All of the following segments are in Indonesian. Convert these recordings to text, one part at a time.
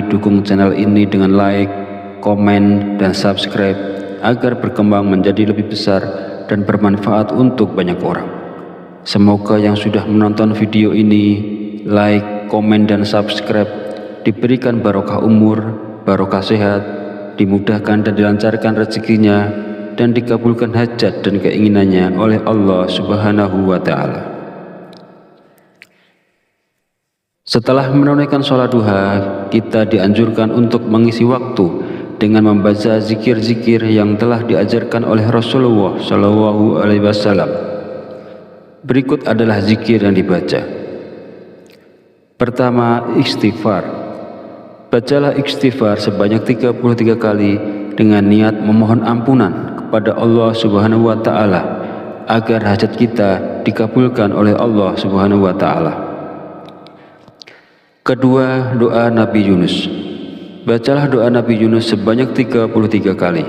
Dukung channel ini dengan like, komen, dan subscribe agar berkembang menjadi lebih besar dan bermanfaat untuk banyak orang. Semoga yang sudah menonton video ini, like, komen, dan subscribe diberikan barokah umur, barokah sehat, dimudahkan dan dilancarkan rezekinya, dan dikabulkan hajat dan keinginannya oleh Allah Subhanahu wa Ta'ala. Setelah menunaikan sholat duha, kita dianjurkan untuk mengisi waktu dengan membaca zikir-zikir yang telah diajarkan oleh Rasulullah SAW. Berikut adalah zikir yang dibaca. Pertama, istighfar. Bacalah istighfar sebanyak 33 kali dengan niat memohon ampunan kepada Allah Subhanahu wa Ta'ala agar hajat kita dikabulkan oleh Allah Subhanahu wa Ta'ala. Kedua, doa Nabi Yunus. Bacalah doa Nabi Yunus sebanyak 33 kali.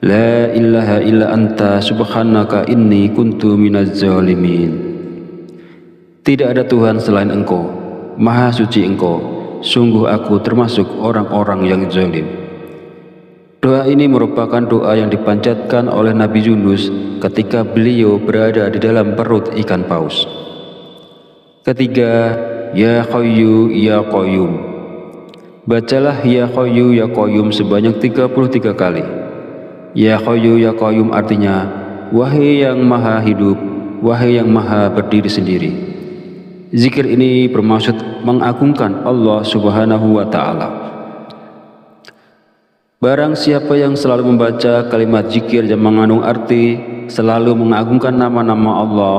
La ilaha illa anta subhanaka inni kuntu minaz zalimin. Tidak ada Tuhan selain Engkau, Maha suci Engkau, sungguh aku termasuk orang-orang yang zalim. Doa ini merupakan doa yang dipanjatkan oleh Nabi Yunus ketika beliau berada di dalam perut ikan paus. Ketiga, Ya Qayyu Ya Qayyum. Bacalah Ya Qayyu Ya Qayyum sebanyak 33 kali. Ya Qayyu Ya Qayyum artinya, wahai yang maha hidup, wahai yang maha berdiri sendiri. Zikir ini bermaksud mengagungkan Allah Subhanahu wa Ta'ala. Barang siapa yang selalu membaca kalimat zikir yang mengandung arti selalu mengagungkan nama-nama Allah,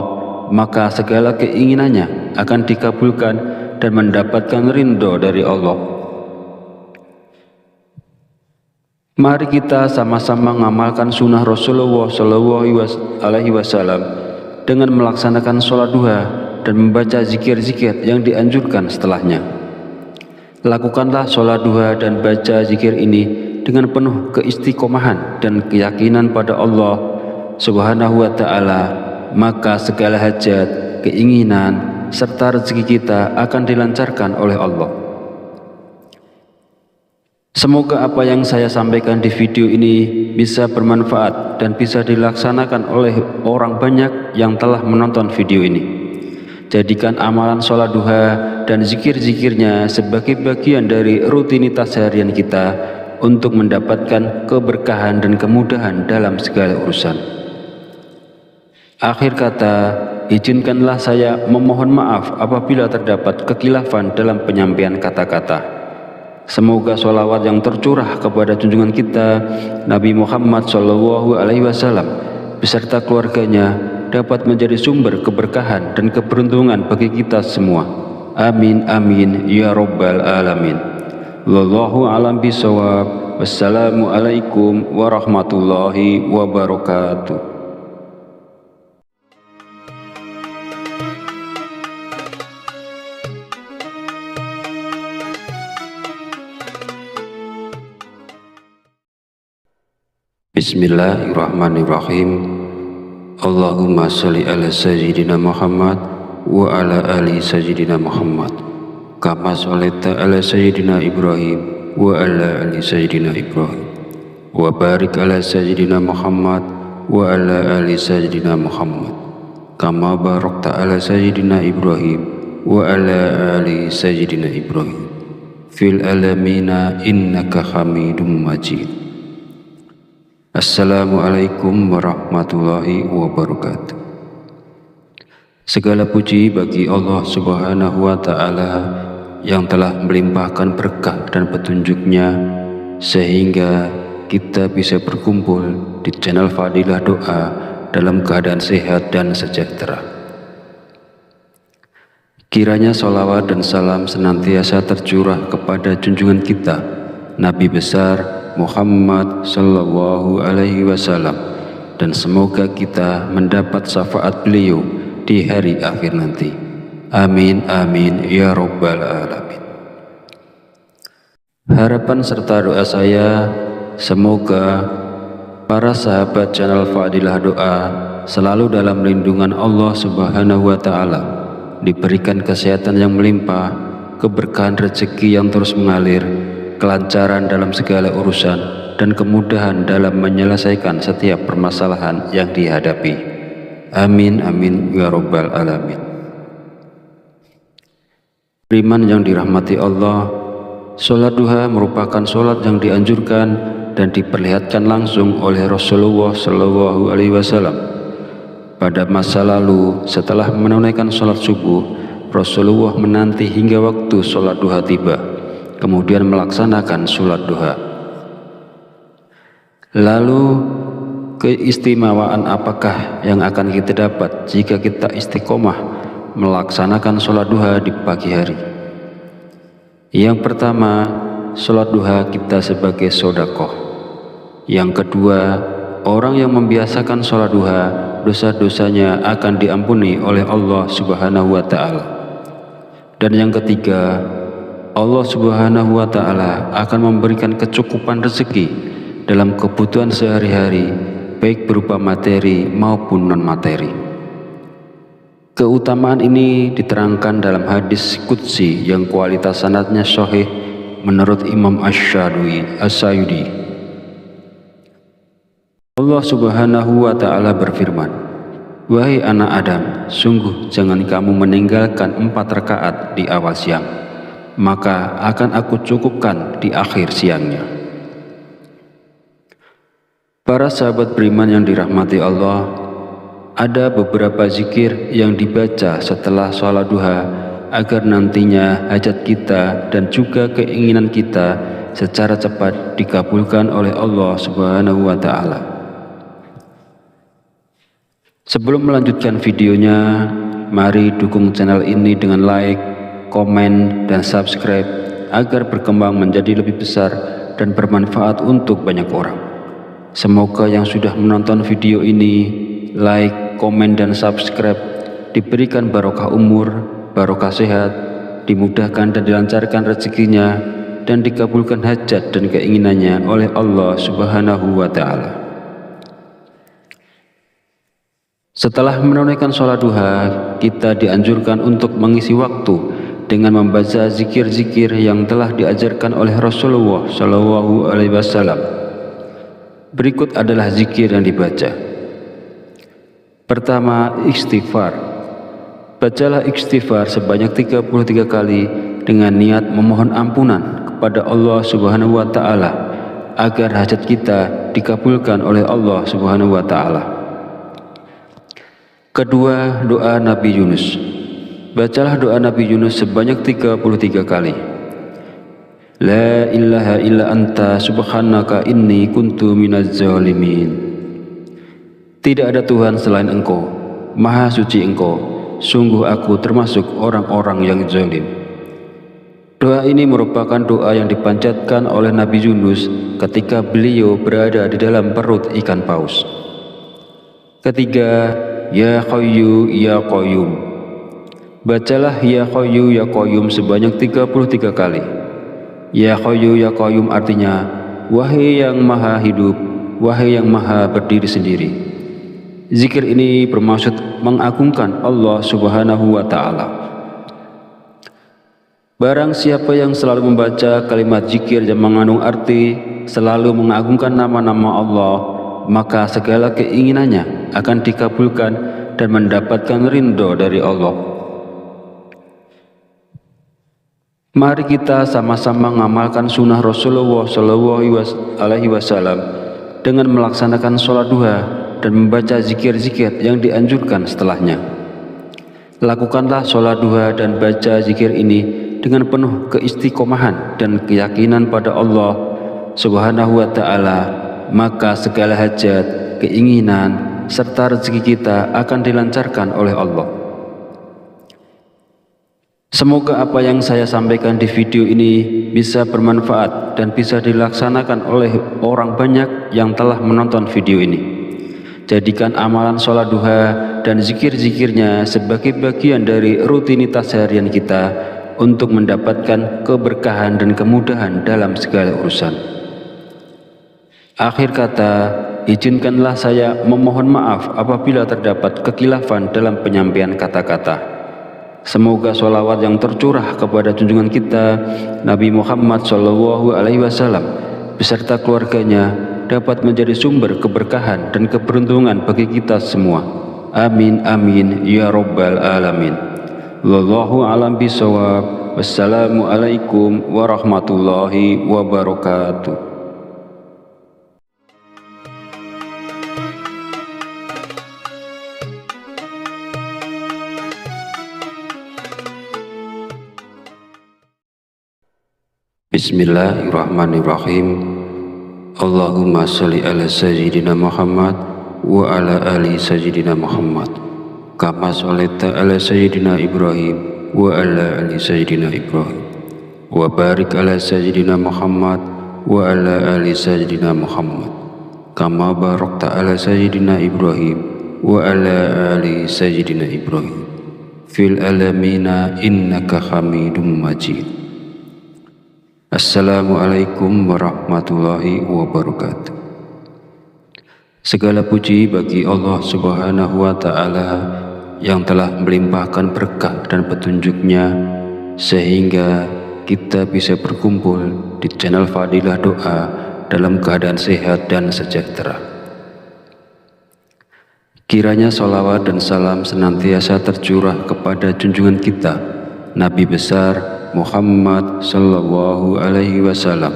maka segala keinginannya akan dikabulkan dan mendapatkan ridho dari Allah. Mari kita sama-sama mengamalkan sunnah Rasulullah SAW dengan melaksanakan sholat duha dan membaca zikir-zikir yang dianjurkan setelahnya. Lakukanlah sholat duha dan baca zikir ini dengan penuh keistiqomahan dan keyakinan pada Allah Subhanahu wa Ta'ala, maka segala hajat, keinginan, serta rezeki kita akan dilancarkan oleh Allah. Semoga apa yang saya sampaikan di video ini bisa bermanfaat dan bisa dilaksanakan oleh orang banyak yang telah menonton video ini. Jadikan amalan sholat duha dan zikir-zikirnya sebagai bagian dari rutinitas harian kita untuk mendapatkan keberkahan dan kemudahan dalam segala urusan. Akhir kata, izinkanlah saya memohon maaf apabila terdapat kekhilafan dalam penyampaian kata-kata. Semoga sholawat yang tercurah kepada junjungan kita Nabi Muhammad SAW beserta keluarganya dapat menjadi sumber keberkahan dan keberuntungan bagi kita semua. Amin amin ya rabbal alamin. Wallahu a'lam bishawab. Wassalamualaikum warahmatullahi wabarakatuh. Bismillahirrahmanirrahim. Allahumma sholli ala sayyidina Muhammad wa ala ali sayyidina Muhammad kama sholaita ala sayyidina Ibrahim wa ala ali sayyidina Ibrahim wa barik ala sayyidina Muhammad wa ala ali sayyidina Muhammad kama barakta ala sayyidina Ibrahim wa ala ali sayyidina Ibrahim fil alamina innaka hamidum majid. Assalamualaikum warahmatullahi wabarakatuh. Segala puji bagi Allah Subhanahu wa Ta'ala yang telah melimpahkan berkah dan petunjuknya sehingga kita bisa berkumpul di channel Fadilah Doa dalam keadaan sehat dan sejahtera. Kiranya sholawat dan salam senantiasa tercurah kepada junjungan kita Nabi besar Muhammad sallallahu alaihi wasallam, dan semoga kita mendapat syafaat beliau di hari akhir nanti. Amin amin ya rabbal alamin. Harapan serta doa saya, semoga para sahabat channel Fadilah Doa selalu dalam lindungan Allah Subhanahu wa Ta'ala, diberikan kesehatan yang melimpah, keberkahan rezeki yang terus mengalir, kelancaran dalam segala urusan, dan kemudahan dalam menyelesaikan setiap permasalahan yang dihadapi. Amin amin ya rabbal alamin. Beriman yang dirahmati Allah, sholat duha merupakan sholat yang dianjurkan dan diperlihatkan langsung oleh Rasulullah Shallallahu Alaihi Wasallam. Pada masa lalu, setelah menunaikan sholat subuh, Rasulullah menanti hingga waktu sholat duha tiba, kemudian melaksanakan sholat duha. Lalu, keistimewaan apakah yang akan kita dapat jika kita istiqomah melaksanakan sholat duha di pagi hari? Yang pertama, sholat duha kita sebagai sedekah. Yang kedua, orang yang membiasakan sholat duha, dosa-dosanya akan diampuni oleh Allah Subhanahu wa Ta'ala. Dan yang ketiga, Allah Subhanahu wa Ta'ala akan memberikan kecukupan rezeki dalam kebutuhan sehari-hari, baik berupa materi maupun non-materi. Keutamaan ini diterangkan dalam hadis qudsi yang kualitas sanadnya sahih menurut Imam Asy-Syayudi. Allah Subhanahu wa Ta'ala berfirman, "Wahai anak Adam, sungguh jangan kamu meninggalkan 4 rakaat di awal siang, maka akan aku cukupkan di akhir siangnya." Para sahabat beriman yang dirahmati Allah, ada beberapa zikir yang dibaca setelah sholat duha agar nantinya hajat kita dan juga keinginan kita secara cepat dikabulkan oleh Allah Subhanahu wa Ta'ala. Sebelum melanjutkan videonya, mari dukung channel ini dengan like, komen, dan subscribe agar berkembang menjadi lebih besar dan bermanfaat untuk banyak orang. Semoga yang sudah menonton video ini, like, komen, dan subscribe diberikan barokah umur, barokah sehat, dimudahkan dan dilancarkan rezekinya, dan dikabulkan hajat dan keinginannya oleh Allah Subhanahu wa Ta'ala. Setelah menunaikan sholat duha, kita dianjurkan untuk mengisi waktu dengan membaca zikir-zikir yang telah diajarkan oleh Rasulullah Shallallahu Alaihi Wasallam. Berikut adalah zikir yang dibaca. Pertama, istighfar. Bacalah istighfar sebanyak 33 kali dengan niat memohon ampunan kepada Allah Subhanahu wa Ta'ala agar hajat kita dikabulkan oleh Allah Subhanahu wa Ta'ala. Kedua, doa Nabi Yunus. Bacalah doa Nabi Yunus sebanyak 33 kali. La ilaha illa anta subhanaka inni kuntu minaz zalimin. Tidak ada Tuhan selain Engkau, Maha Suci Engkau, sungguh aku termasuk orang-orang yang zalim. Doa ini merupakan doa yang dipanjatkan oleh Nabi Yunus ketika beliau berada di dalam perut ikan paus. Ketiga, Ya Hayyu Ya Qayyum. Bacalah Ya Hayyu Ya Qayyum sebanyak 33 kali. Ya Hayyu Ya Qayyum artinya, wahai yang maha hidup, wahai yang maha berdiri sendiri. Zikir ini bermaksud mengagungkan Allah Subhanahu wa Ta'ala. Barang siapa yang selalu membaca kalimat zikir yang mengandung arti selalu mengagungkan nama-nama Allah, maka segala keinginannya akan dikabulkan dan mendapatkan ridho dari Allah. Mari kita sama-sama mengamalkan sunnah Rasulullah Shallallahu Alaihi Wasallam dengan melaksanakan sholat duha dan membaca zikir-zikir yang dianjurkan setelahnya. Lakukanlah sholat duha dan baca zikir ini dengan penuh keistiqomahan dan keyakinan pada Allah Subhanahu wa Ta'ala, maka segala hajat, keinginan, serta rezeki kita akan dilancarkan oleh Allah. Semoga apa yang saya sampaikan di video ini bisa bermanfaat dan bisa dilaksanakan oleh orang banyak yang telah menonton video ini. Jadikan amalan sholat duha dan zikir-zikirnya sebagai bagian dari rutinitas harian kita untuk mendapatkan keberkahan dan kemudahan dalam segala urusan. Akhir kata, izinkanlah saya memohon maaf apabila terdapat kekhilafan dalam penyampaian kata-kata. Semoga sholawat yang tercurah kepada junjungan kita Nabi Muhammad SAW beserta keluarganya dapat menjadi sumber keberkahan dan keberuntungan bagi kita semua. Amin amin ya rabbal alamin. Wallahu a'lam bishawab. Wassalamualaikum warahmatullahi wabarakatuh. Bismillahirrahmanirrahim. Allahumma sholli ala sayyidina Muhammad wa ala ali sayyidina Muhammad kama sholaita ala sayyidina Ibrahim wa ala ali sayyidina Ibrahim wa barik ala sayyidina Muhammad wa ala ali sayyidina Muhammad kama barakta ala sayyidina Ibrahim wa ala ali sayyidina Ibrahim fil alamina innaka Hamidum Majid. Assalamualaikum warahmatullahi wabarakatuh. Segala puji bagi Allah Subhanahu wa Ta'ala yang telah melimpahkan berkah dan petunjuknya sehingga kita bisa berkumpul di channel Fadilah Doa dalam keadaan sehat dan sejahtera. Kiranya sholawat dan salam senantiasa tercurah kepada junjungan kita Nabi besar Muhammad sallallahu alaihi wasallam,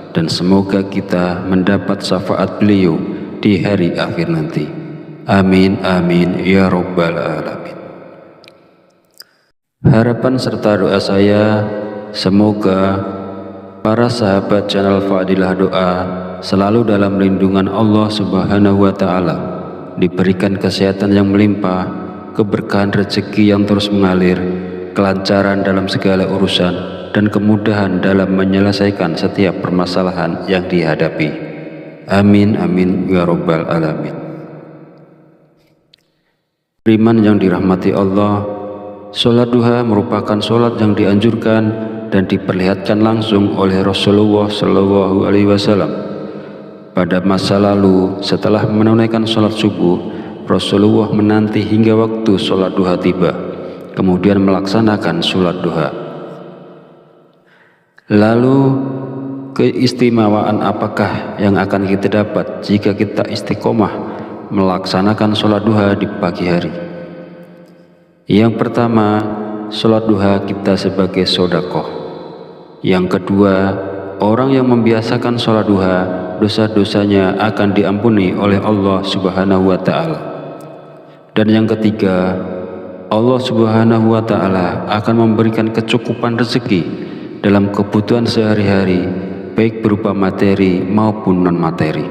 dan semoga kita mendapat syafaat beliau di hari akhir nanti. Amin amin ya rabbal alamin. Harapan serta doa saya semoga para sahabat channel Fadilah Doa selalu dalam lindungan Allah Subhanahu wa Ta'ala, diberikan kesehatan yang melimpah, keberkahan rezeki yang terus mengalir, kelancaran dalam segala urusan, dan kemudahan dalam menyelesaikan setiap permasalahan yang dihadapi. Amin amin ya rabbal alamin. Beriman yang dirahmati Allah, sholat duha merupakan sholat yang dianjurkan dan diperlihatkan langsung oleh Rasulullah Shallallahu Alaihi Wasallam. Pada masa lalu, setelah menunaikan sholat subuh, Rasulullah menanti hingga waktu sholat duha tiba, kemudian melaksanakan sholat duha. Lalu keistimewaan apakah yang akan kita dapat jika kita istiqomah melaksanakan sholat duha di pagi hari? Yang pertama, sholat duha kita sebagai sodakoh. Yang kedua, orang yang membiasakan sholat duha, dosa-dosanya akan diampuni oleh Allah Subhanahu wa Ta'ala. Dan yang ketiga, Allah Subhanahu wa Ta'ala akan memberikan kecukupan rezeki dalam kebutuhan sehari-hari, baik berupa materi maupun non-materi.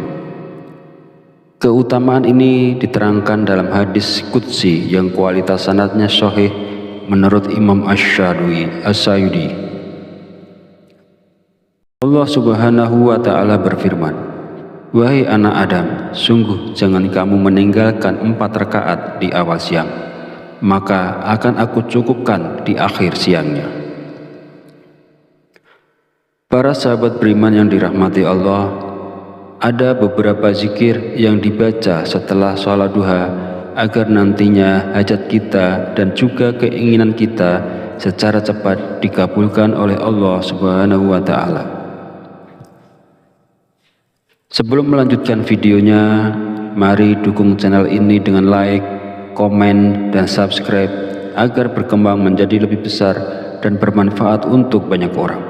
Keutamaan ini diterangkan dalam hadis qudsi yang kualitas sanadnya sahih menurut Imam Asy-Syayudi. Allah Subhanahu wa Ta'ala berfirman, "Wahai anak Adam, sungguh jangan kamu meninggalkan 4 rakaat di awal siang, maka akan aku cukupkan di akhir siangnya." Para sahabat beriman yang dirahmati Allah, ada beberapa zikir yang dibaca setelah sholat duha agar nantinya hajat kita dan juga keinginan kita secara cepat dikabulkan oleh Allah Subhanahu wa Ta'ala. Sebelum melanjutkan videonya, mari dukung channel ini dengan like, komen, dan subscribe agar berkembang menjadi lebih besar dan bermanfaat untuk banyak orang.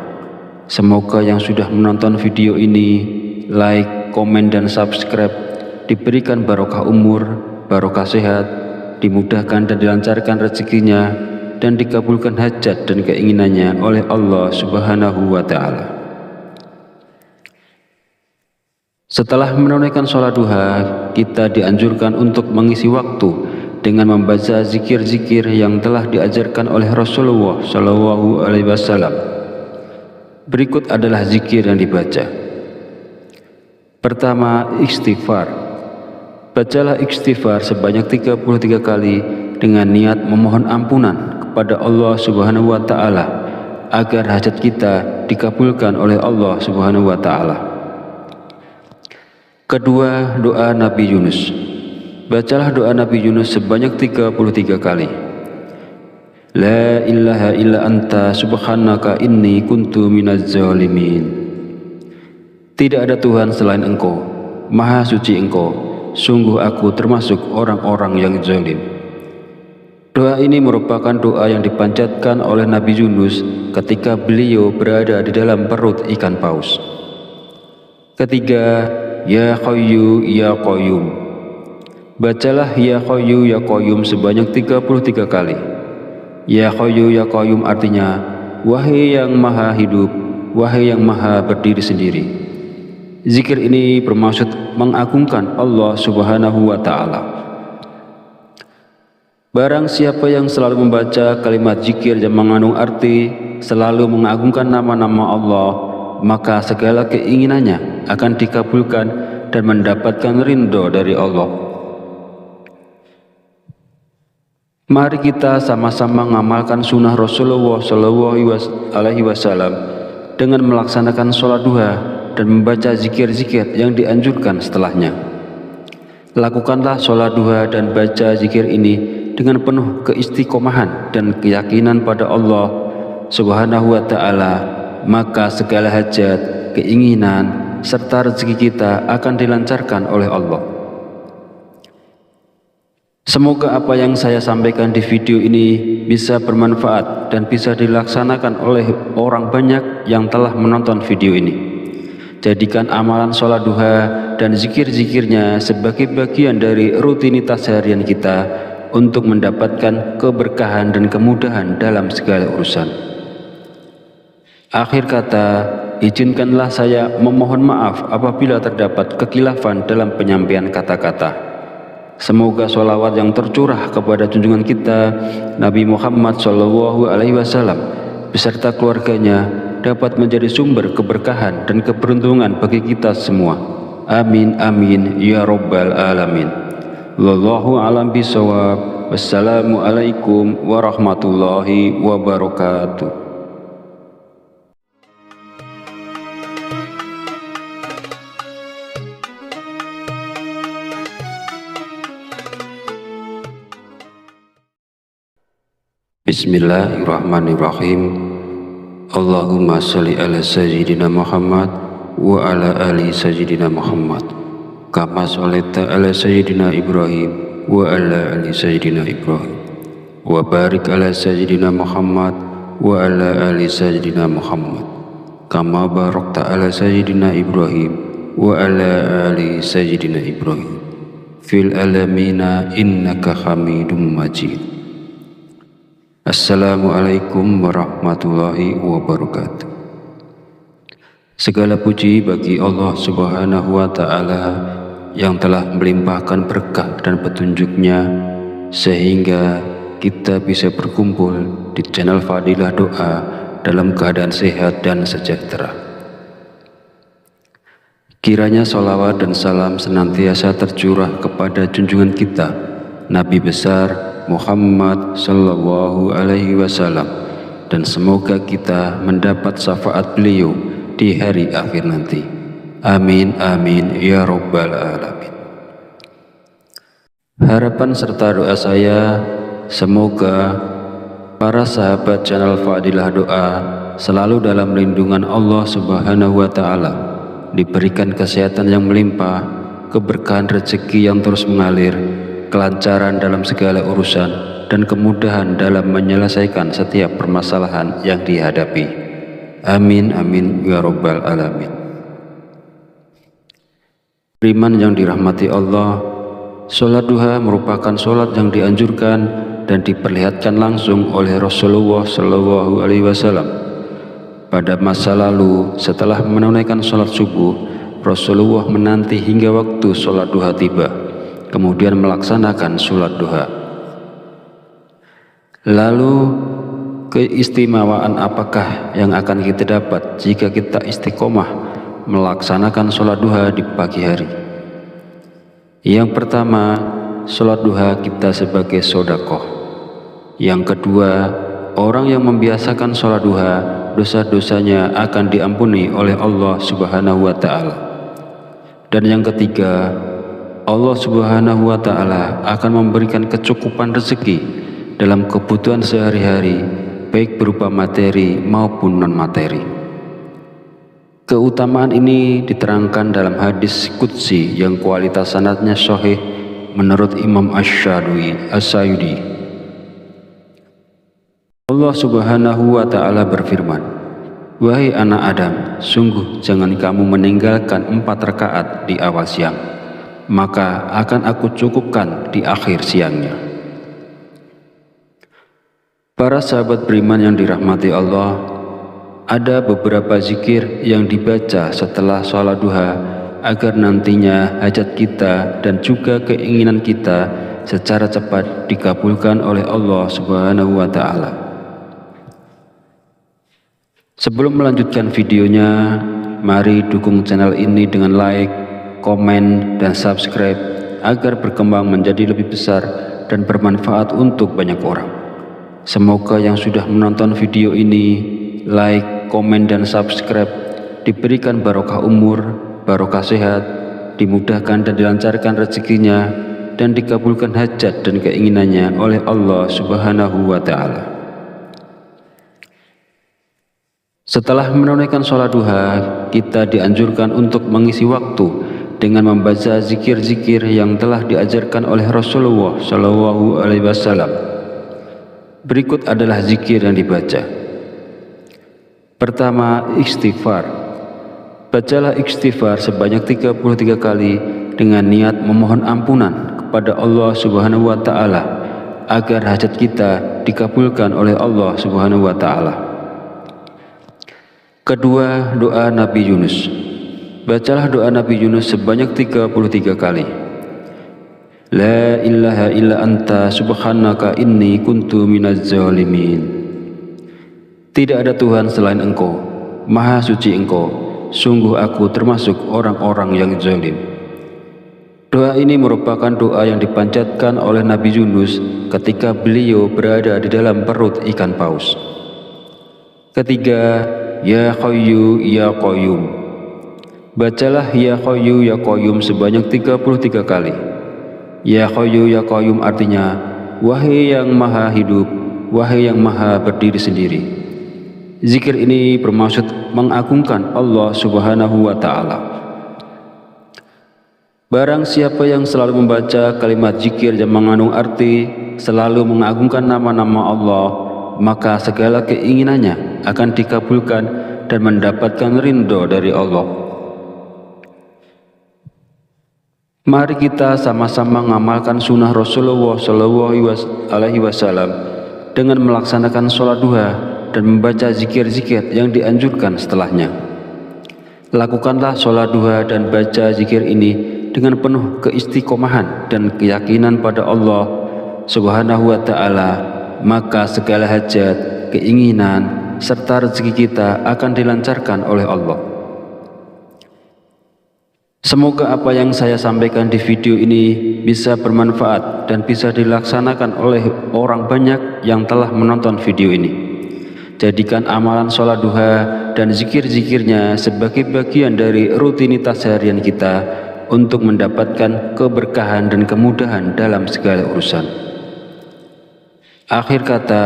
Semoga yang sudah menonton video ini, like, komen, dan subscribe diberikan barokah umur, barokah sehat, dimudahkan dan dilancarkan rezekinya, dan dikabulkan hajat dan keinginannya oleh Allah Subhanahu wa Ta'ala. Setelah menunaikan sholat duha, kita dianjurkan untuk mengisi waktu dengan membaca zikir-zikir yang telah diajarkan oleh Rasulullah Shallallahu Alaihi Wasallam. Berikut adalah zikir yang dibaca. Pertama, istighfar. Bacalah istighfar sebanyak 33 kali dengan niat memohon ampunan kepada Allah Subhanahu wa Ta'ala agar hajat kita dikabulkan oleh Allah Subhanahu wa Ta'ala. Kedua, doa Nabi Yunus. Bacalah doa Nabi Yunus sebanyak 33 kali. La ilaha illa anta subhanaka inni kuntu minaz zalimin. Tidak ada Tuhan selain Engkau, Maha suci Engkau, sungguh aku termasuk orang-orang yang zalim. Doa ini merupakan doa yang dipanjatkan oleh Nabi Yunus ketika beliau berada di dalam perut ikan paus. Ketiga, Ya Qayyu Ya Qayyum. Bacalah Ya Qayyu Ya Qayyum sebanyak 33 kali. Ya Qayyu Ya Qayyum artinya, wahai yang maha hidup, wahai yang maha berdiri sendiri. Zikir ini bermaksud mengagungkan Allah Subhanahu wa Ta'ala. Barang siapa yang selalu membaca kalimat zikir yang mengandung arti selalu mengagungkan nama-nama Allah, maka segala keinginannya akan dikabulkan dan mendapatkan ridho dari Allah. Mari kita sama-sama mengamalkan sunnah Rasulullah SAW dengan melaksanakan sholat duha dan membaca zikir-zikir yang dianjurkan setelahnya. Lakukanlah sholat duha dan baca zikir ini dengan penuh keistiqomahan dan keyakinan pada Allah Subhanahu wa Ta'ala, maka segala hajat, keinginan, serta rezeki kita akan dilancarkan oleh Allah. Semoga apa yang saya sampaikan di video ini bisa bermanfaat dan bisa dilaksanakan oleh orang banyak yang telah menonton video ini. Jadikan amalan sholat duha dan zikir-zikirnya sebagai bagian dari rutinitas harian kita untuk mendapatkan keberkahan dan kemudahan dalam segala urusan. Akhir kata, izinkanlah saya memohon maaf apabila terdapat kekhilafan dalam penyampaian kata-kata. Semoga sholawat yang tercurah kepada junjungan kita Nabi Muhammad SAW beserta keluarganya dapat menjadi sumber keberkahan dan keberuntungan bagi kita semua. Amin amin ya rabbal alamin. Wallahu a'lam bishawab. Wassalamualaikum warahmatullahi wabarakatuh. Bismillahirrahmanirrahim. Allahumma sholli ala sayyidina Muhammad wa ala ali sayyidina Muhammad kama sholaita ala sayyidina Ibrahim wa ala ali sayyidina Ibrahim wa barik ala sayyidina Muhammad wa ala ali sayyidina Muhammad kama barakta ala sayyidina Ibrahim wa ala ali sayyidina Ibrahim fil alamina innaka hamidum majid. Assalamualaikum warahmatullahi wabarakatuh. Segala puji bagi Allah Subhanahu wa Ta'ala yang telah melimpahkan berkah dan petunjuknya sehingga kita bisa berkumpul di channel Fadilah Doa dalam keadaan sehat dan sejahtera. Kiranya sholawat dan salam senantiasa tercurah kepada junjungan kita Nabi besar Muhammad sallallahu alaihi wasallam, dan semoga kita mendapat syafaat beliau di hari akhir nanti. Amin amin ya rabbal alamin. Harapan serta doa saya semoga para sahabat channel Fadilah Doa selalu dalam lindungan Allah Subhanahu wa Ta'ala, diberikan kesehatan yang melimpah, keberkahan rezeki yang terus mengalir, kelancaran dalam segala urusan, dan kemudahan dalam menyelesaikan setiap permasalahan yang dihadapi. Amin amin ya rabbal alamin. Beriman yang dirahmati Allah, sholat duha merupakan sholat yang dianjurkan dan diperlihatkan langsung oleh Rasulullah SAW. Pada masa lalu, setelah menunaikan sholat subuh, Rasulullah menanti hingga waktu sholat duha tiba, kemudian melaksanakan sholat duha. Lalu keistimewaan apakah yang akan kita dapat jika kita istiqomah melaksanakan sholat duha di pagi hari? Yang pertama, sholat duha kita sebagai sedekah. Yang kedua, orang yang membiasakan sholat duha, dosa-dosanya akan diampuni oleh Allah Subhanahu wa Ta'ala. Dan yang ketiga, Allah Subhanahu wa Ta'ala akan memberikan kecukupan rezeki dalam kebutuhan sehari-hari, baik berupa materi maupun non-materi. Keutamaan ini diterangkan dalam hadis qudsi yang kualitas sanadnya sahih menurut Imam Asy-Syayudi. Allah Subhanahu wa Ta'ala berfirman, "Wahai anak Adam, sungguh jangan kamu meninggalkan 4 rakaat di awal siang, maka akan aku cukupkan di akhir siangnya." Para sahabat beriman yang dirahmati Allah, ada beberapa zikir yang dibaca setelah sholat duha agar nantinya hajat kita dan juga keinginan kita secara cepat dikabulkan oleh Allah Subhanahu wa Ta'ala. Sebelum melanjutkan videonya, mari dukung channel ini dengan like, komen, dan subscribe agar berkembang menjadi lebih besar dan bermanfaat untuk banyak orang. Semoga yang sudah menonton video ini, like, komen, dan subscribe diberikan barokah umur, barokah sehat, dimudahkan dan dilancarkan rezekinya, dan dikabulkan hajat dan keinginannya oleh Allah Subhanahu wa Ta'ala. Setelah menunaikan sholat duha, kita dianjurkan untuk mengisi waktu dengan membaca zikir-zikir yang telah diajarkan oleh Rasulullah SAW. Berikut adalah zikir yang dibaca. Pertama, istighfar. Bacalah istighfar sebanyak 33 kali dengan niat memohon ampunan kepada Allah Subhanahu wa Ta'ala agar hajat kita dikabulkan oleh Allah Subhanahu wa Ta'ala. Kedua, doa Nabi Yunus. Bacalah doa Nabi Yunus sebanyak 33 kali. La ilaha illa anta subhanaka inni kuntu minaz zalimin. Tidak ada Tuhan selain Engkau, Maha suci Engkau, sungguh aku termasuk orang-orang yang zalim. Doa ini merupakan doa yang dipanjatkan oleh Nabi Yunus ketika beliau berada di dalam perut ikan paus. Ketiga, Ya Hayyu Ya Qayyum. Bacalah Ya Hayyu Ya Qayyum sebanyak 33 kali. Ya Hayyu Ya Qayyum artinya, wahai yang maha hidup, wahai yang maha berdiri sendiri. Zikir ini bermaksud mengagungkan Allah Subhanahu wa Ta'ala. Barang siapa yang selalu membaca kalimat zikir yang mengandung arti selalu mengagungkan nama-nama Allah, maka segala keinginannya akan dikabulkan dan mendapatkan ridho dari Allah. Mari kita sama-sama mengamalkan sunnah Rasulullah SAW dengan melaksanakan sholat duha dan membaca zikir-zikir yang dianjurkan setelahnya. Lakukanlah sholat duha dan baca zikir ini dengan penuh keistiqomahan dan keyakinan pada Allah Subhanahu wa Ta'ala, maka segala hajat, keinginan, serta rezeki kita akan dilancarkan oleh Allah. Semoga apa yang saya sampaikan di video ini bisa bermanfaat dan bisa dilaksanakan oleh orang banyak yang telah menonton video ini. Jadikan amalan sholat duha dan zikir-zikirnya sebagai bagian dari rutinitas harian kita untuk mendapatkan keberkahan dan kemudahan dalam segala urusan. Akhir kata,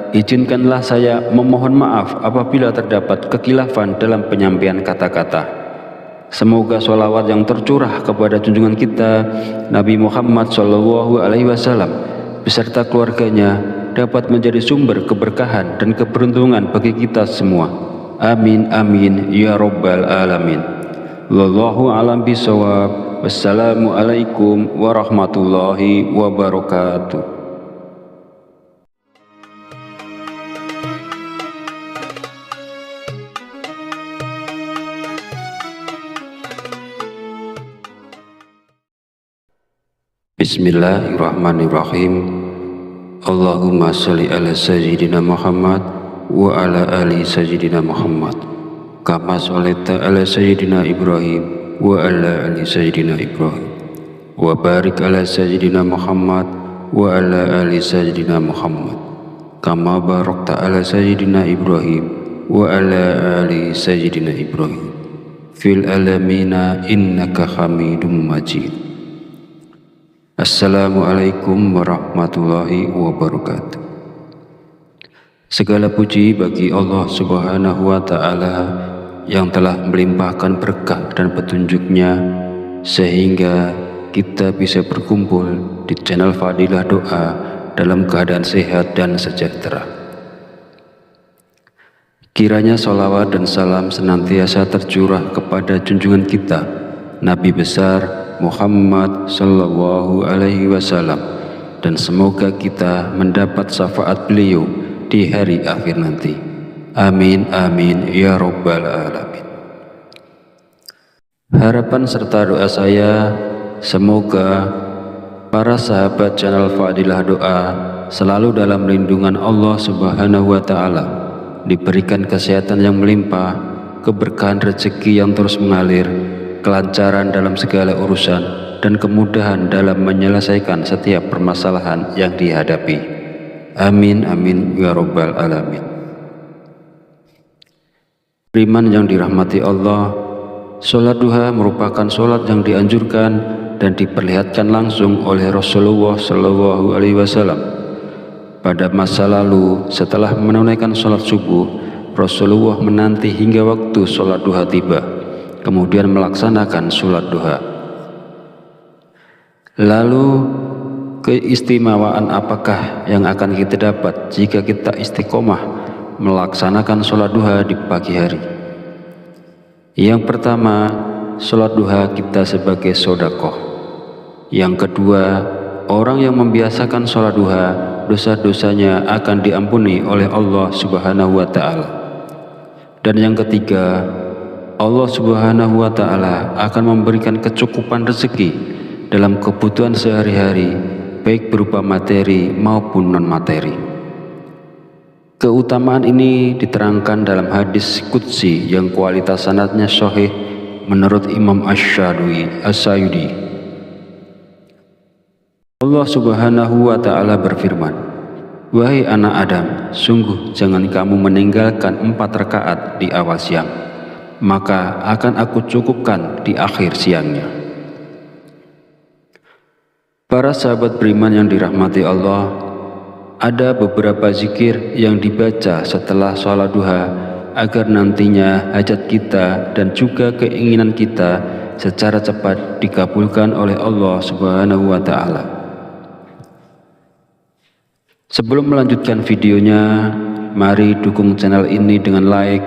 izinkanlah saya memohon maaf apabila terdapat kekhilafan dalam penyampaian kata-kata. Semoga sholawat yang tercurah kepada junjungan kita Nabi Muhammad SAW beserta keluarganya dapat menjadi sumber keberkahan dan keberuntungan bagi kita semua. Amin amin ya rabbal alamin. Wallahu a'lam bishawab. Wassalamualaikum warahmatullahi wabarakatuh. Bismillahirrahmanirrahim. Allahumma sholli ala sayyidina Muhammad wa ala ali sayyidina Muhammad kama sholaita ala sayyidina Ibrahim wa ala ali sayyidina Ibrahim wa barik ala sayyidina Muhammad wa ala ali sayyidina Muhammad kama barakta ala sayyidina Ibrahim wa ala ali sayyidina Ibrahim fil alamina innaka Hamidum Majid. Assalamualaikum warahmatullahi wabarakatuh. Segala puji bagi Allah Subhanahu wa Ta'ala yang telah melimpahkan berkah dan petunjuknya sehingga kita bisa berkumpul di channel Fadilah Doa dalam keadaan sehat dan sejahtera. Kiranya sholawat dan salam senantiasa tercurah kepada junjungan kita Nabi besar Muhammad Sallallahu Alaihi Wasallam, dan semoga kita mendapat syafaat beliau di hari akhir nanti. Amin amin ya rabbal alamin. Harapan serta doa saya, semoga para sahabat channel Fadilah Doa selalu dalam lindungan Allah Subhanahu wa Ta'ala, diberikan kesehatan yang melimpah, keberkahan rezeki yang terus mengalir, kelancaran dalam segala urusan, dan kemudahan dalam menyelesaikan setiap permasalahan yang dihadapi. Amin amin ya rabbal alamin. Beriman yang dirahmati Allah, sholat duha merupakan sholat yang dianjurkan dan diperlihatkan langsung oleh Rasulullah Shallallahu Alaihi Wasallam. Pada masa lalu, setelah menunaikan sholat subuh, Rasulullah menanti hingga waktu sholat duha tiba, kemudian melaksanakan sholat duha. Lalu keistimewaan apakah yang akan kita dapat jika kita istiqomah melaksanakan sholat duha di pagi hari? Yang pertama, sholat duha kita sebagai sedekah. Yang kedua, orang yang membiasakan sholat duha, dosa-dosanya akan diampuni oleh Allah Subhanahu wa Ta'ala. Dan yang ketiga, Allah Subhanahu wa Ta'ala akan memberikan kecukupan rezeki dalam kebutuhan sehari-hari, baik berupa materi maupun non-materi. Keutamaan ini diterangkan dalam hadis qudsi yang kualitas sanadnya sahih menurut Imam Asy-Syadili. Allah Subhanahu wa Ta'ala berfirman, "Wahai anak Adam, sungguh jangan kamu meninggalkan 4 rakaat di awal siang, maka akan aku cukupkan di akhir siangnya." Para sahabat beriman yang dirahmati Allah, ada beberapa zikir yang dibaca setelah sholat duha agar nantinya hajat kita dan juga keinginan kita secara cepat dikabulkan oleh Allah Subhanahu wa Ta'ala. Sebelum melanjutkan videonya, mari dukung channel ini dengan like,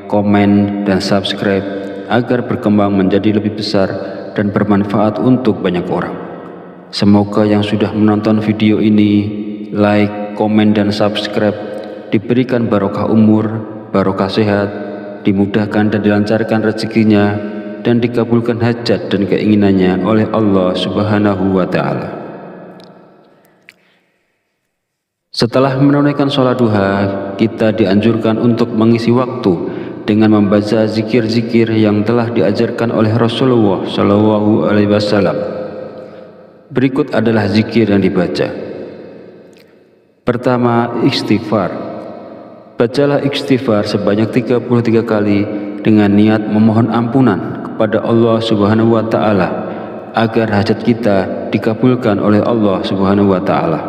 komen, dan subscribe agar berkembang menjadi lebih besar dan bermanfaat untuk banyak orang. Semoga yang sudah menonton video ini, like, komen, dan subscribe diberikan barokah umur, barokah sehat, dimudahkan dan dilancarkan rezekinya, dan dikabulkan hajat dan keinginannya oleh Allah Subhanahu wa Ta'ala. Setelah menunaikan sholat duha, kita dianjurkan untuk mengisi waktu dengan membaca zikir-zikir yang telah diajarkan oleh Rasulullah Shallallahu Alaihi Wasallam. Berikut adalah zikir yang dibaca. Pertama, istighfar. Bacalah istighfar sebanyak 33 kali dengan niat memohon ampunan kepada Allah Subhanahu wa Ta'ala agar hajat kita dikabulkan oleh Allah Subhanahu wa Ta'ala.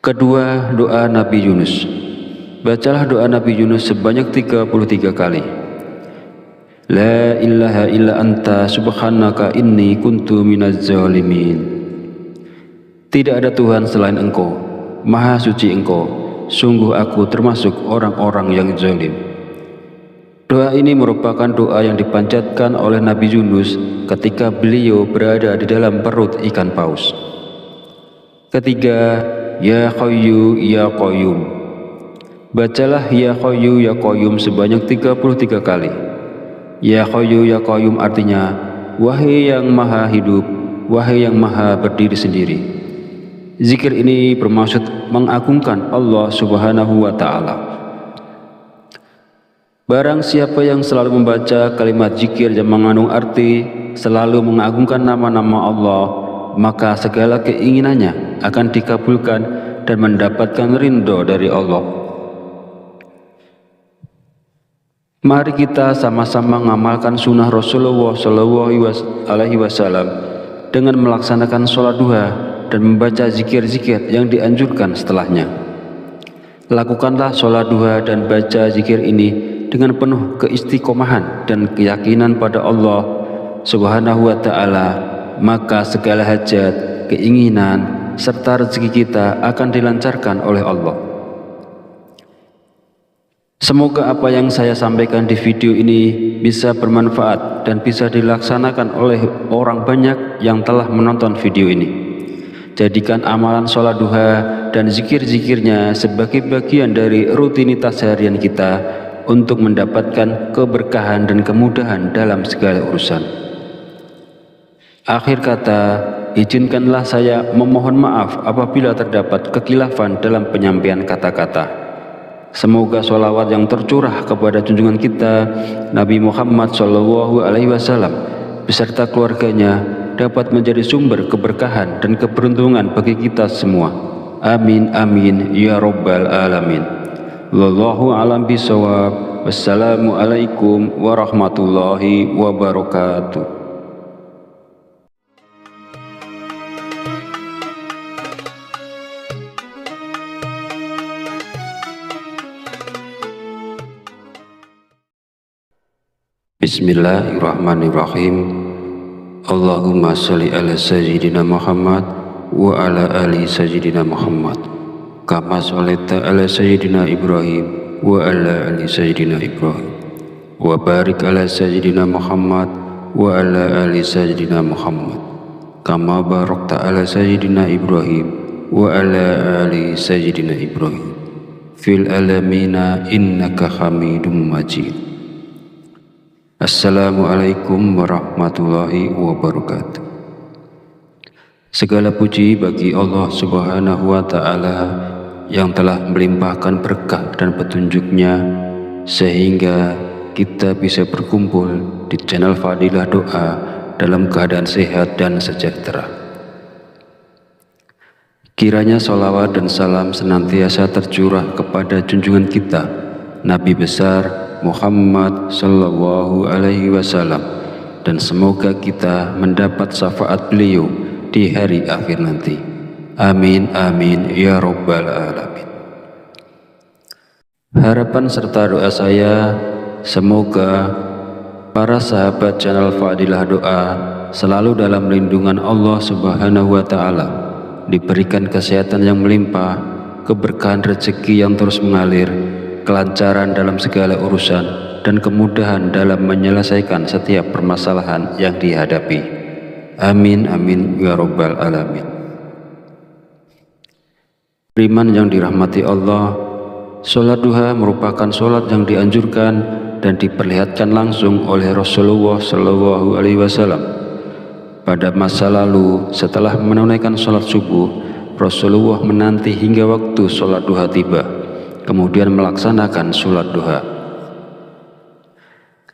Kedua, doa Nabi Yunus. Bacalah doa Nabi Yunus sebanyak 33 kali. La ilaha illa anta subhanaka inni kuntu minaz zalimin. Tidak ada Tuhan selain Engkau, Maha suci Engkau, sungguh aku termasuk orang-orang yang zalim. Doa ini merupakan doa yang dipanjatkan oleh Nabi Yunus ketika beliau berada di dalam perut ikan paus. Ketiga, Ya Hayyu Ya Qayyum. Bacalah Ya Hayyu Ya Qayyum sebanyak 33 kali. Ya Hayyu Ya Qayyum artinya, wahai yang maha hidup, wahai yang maha berdiri sendiri. Zikir ini bermaksud mengagungkan Allah Subhanahu wa Ta'ala. Barang siapa yang selalu membaca kalimat zikir yang mengandung arti selalu mengagungkan nama-nama Allah, maka segala keinginannya akan dikabulkan dan mendapatkan ridho dari Allah. Mari kita sama-sama mengamalkan sunnah Rasulullah Shallallahu Alaihi Wasallam dengan melaksanakan sholat duha dan membaca zikir-zikir yang dianjurkan setelahnya. Lakukanlah sholat duha dan baca zikir ini dengan penuh keistiqomahan dan keyakinan pada Allah Subhanahu wa Ta'ala, maka segala hajat, keinginan, serta rezeki kita akan dilancarkan oleh Allah. Semoga apa yang saya sampaikan di video ini bisa bermanfaat dan bisa dilaksanakan oleh orang banyak yang telah menonton video ini. Jadikan amalan sholat duha dan zikir-zikirnya sebagai bagian dari rutinitas harian kita untuk mendapatkan keberkahan dan kemudahan dalam segala urusan. Akhir kata, izinkanlah saya memohon maaf apabila terdapat kekhilafan dalam penyampaian kata-kata. Semoga sholawat yang tercurah kepada junjungan kita Nabi Muhammad SAW beserta keluarganya dapat menjadi sumber keberkahan dan keberuntungan bagi kita semua. Amin amin ya rabbal alamin. Wallahu a'lam bishawab. Wassalamualaikum warahmatullahi wabarakatuh. Bismillahirrahmanirrahim. Allahumma sholli ala sayyidina Muhammad wa ala ali sayyidina Muhammad kama sholaita ala sayyidina Ibrahim wa ala ali sayyidina Ibrahim wa barik ala sayyidina Muhammad wa ala ali sayyidina Muhammad kama barakta ala sayyidina Ibrahim wa ala ali sayyidina Ibrahim fil alamina innaka hamidum majid. Assalamualaikum warahmatullahi wabarakatuh. Segala puji bagi Allah Subhanahu wa Ta'ala yang telah melimpahkan berkah dan petunjuknya sehingga kita bisa berkumpul di channel Fadilah Doa dalam keadaan sehat dan sejahtera. Kiranya sholawat dan salam senantiasa tercurah kepada junjungan kita Nabi besar Muhammad sallallahu alaihi wasallam, dan semoga kita mendapat syafaat beliau di hari akhir nanti. Amin amin ya rabbal alamin. Harapan serta doa saya, semoga para sahabat channel Fadilah Doa selalu dalam lindungan Allah Subhanahu wa Ta'ala, diberikan kesehatan yang melimpah, keberkahan rezeki yang terus mengalir, kelancaran dalam segala urusan, dan kemudahan dalam menyelesaikan setiap permasalahan yang dihadapi. Amin amin ya rabbal alamin. Beriman yang dirahmati Allah, sholat duha merupakan sholat yang dianjurkan dan diperlihatkan langsung oleh Rasulullah Shallallahu Alaihi Wasallam. Pada masa lalu, setelah menunaikan sholat subuh, Rasulullah menanti hingga waktu sholat duha tiba, kemudian melaksanakan sholat duha.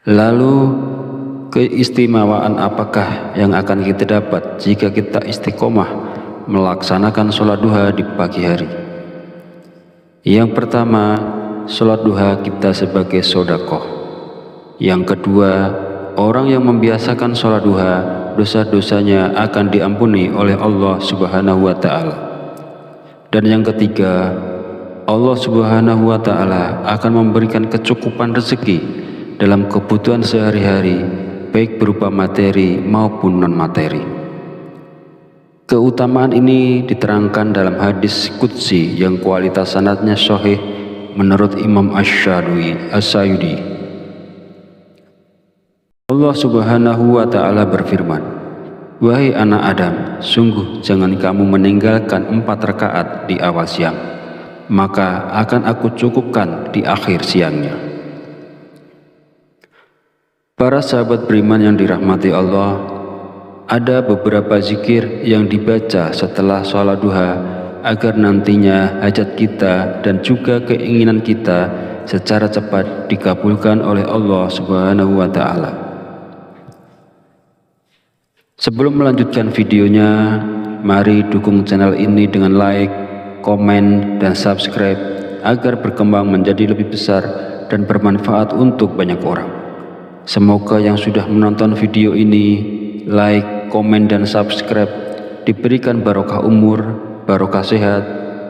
Lalu keistimewaan apakah yang akan kita dapat jika kita istiqomah melaksanakan sholat duha di pagi hari? Yang pertama, sholat duha kita sebagai sedekah. Yang kedua, orang yang membiasakan sholat duha, dosa-dosanya akan diampuni oleh Allah Subhanahu wa Ta'ala. Dan yang ketiga, Allah Subhanahu wa Ta'ala akan memberikan kecukupan rezeki dalam kebutuhan sehari-hari, baik berupa materi maupun non-materi. Keutamaan ini diterangkan dalam hadis qudsi yang kualitas sanadnya sahih menurut Imam Asy-Syayudi. Allah Subhanahu wa Ta'ala berfirman, "Wahai anak Adam, sungguh jangan kamu meninggalkan 4 rakaat di awal siang, maka akan aku cukupkan di akhir siangnya." Para sahabat beriman yang dirahmati Allah, ada beberapa zikir yang dibaca setelah sholat duha agar nantinya hajat kita dan juga keinginan kita secara cepat dikabulkan oleh Allah Subhanahu wa Ta'ala. Sebelum melanjutkan videonya, mari dukung channel ini dengan like, komen, dan subscribe agar berkembang menjadi lebih besar dan bermanfaat untuk banyak orang. Semoga yang sudah menonton video ini, like, komen, dan subscribe diberikan barokah umur, barokah sehat,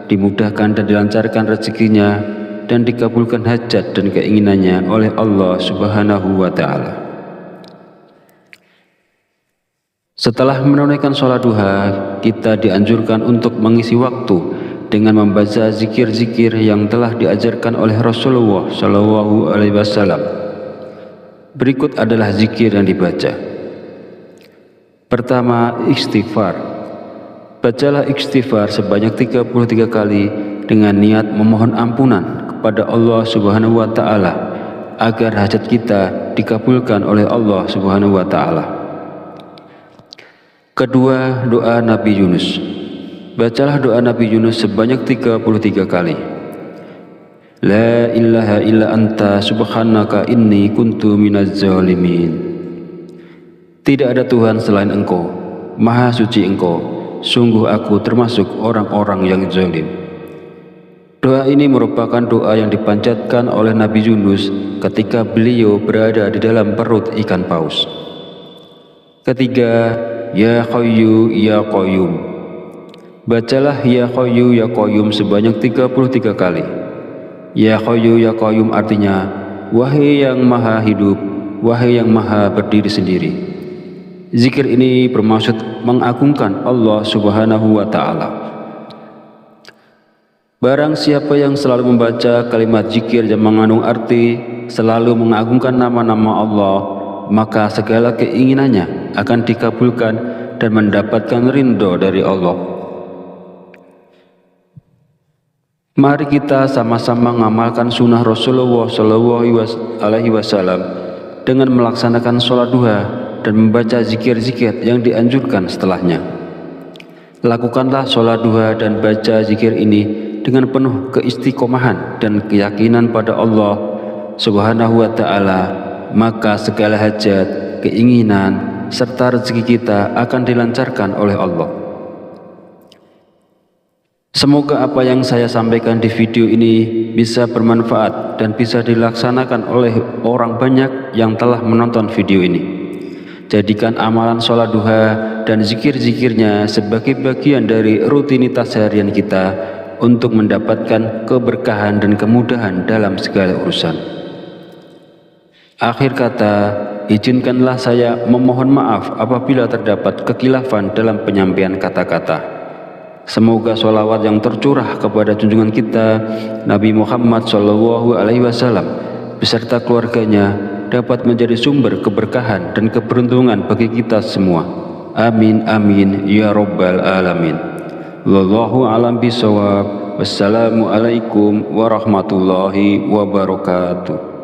dimudahkan dan dilancarkan rezekinya, dan dikabulkan hajat dan keinginannya oleh Allah Subhanahu wa Ta'ala. Setelah menunaikan sholat duha, kita dianjurkan untuk mengisi waktu dengan membaca zikir-zikir yang telah diajarkan oleh Rasulullah Shallallahu Alaihi Wasallam. Berikut adalah zikir yang dibaca. Pertama, istighfar. Bacalah istighfar sebanyak 33 kali dengan niat memohon ampunan kepada Allah Subhanahu wa Ta'ala agar hajat kita dikabulkan oleh Allah Subhanahu wa Ta'ala. Kedua, doa Nabi Yunus. Bacalah doa Nabi Yunus sebanyak 33 kali. La ilaha illa anta subhanaka inni kuntu minaz zalimin. Tidak ada Tuhan selain Engkau, Maha suci Engkau, sungguh aku termasuk orang-orang yang zalim. Doa ini merupakan doa yang dipanjatkan oleh Nabi Yunus ketika beliau berada di dalam perut ikan paus. Ketiga, Ya Hayyu Ya Qayyum. Bacalah Ya Hayyu Ya Qayyum sebanyak 33 kali. Ya Hayyu Ya Qayyum artinya, wahai yang maha hidup, wahai yang maha berdiri sendiri. Zikir ini bermaksud mengagungkan Allah Subhanahu wa Ta'ala. Barang siapa yang selalu membaca kalimat zikir yang mengandung arti selalu mengagungkan nama-nama Allah, maka segala keinginannya akan dikabulkan dan mendapatkan ridho dari Allah. Mari kita sama-sama mengamalkan sunnah Rasulullah Shallallahu Alaihi Wasallam dengan melaksanakan sholat duha dan membaca zikir-zikir yang dianjurkan setelahnya. Lakukanlah sholat duha dan baca zikir ini dengan penuh keistiqomahan dan keyakinan pada Allah Subhanahu wa Ta'ala, maka segala hajat, keinginan, serta rezeki kita akan dilancarkan oleh Allah. Semoga apa yang saya sampaikan di video ini bisa bermanfaat dan bisa dilaksanakan oleh orang banyak yang telah menonton video ini. Jadikan amalan sholat duha dan zikir-zikirnya sebagai bagian dari rutinitas harian kita untuk mendapatkan keberkahan dan kemudahan dalam segala urusan. Akhir kata, izinkanlah saya memohon maaf apabila terdapat kekhilafan dalam penyampaian kata-kata. Semoga sholawat yang tercurah kepada junjungan kita Nabi Muhammad Shallallahu Alaihi Wasallam beserta keluarganya dapat menjadi sumber keberkahan dan keberuntungan bagi kita semua. Amin amin ya rabbal alamin. Wallahu a'lam bishawab. Wassalamualaikum warahmatullahi wabarakatuh.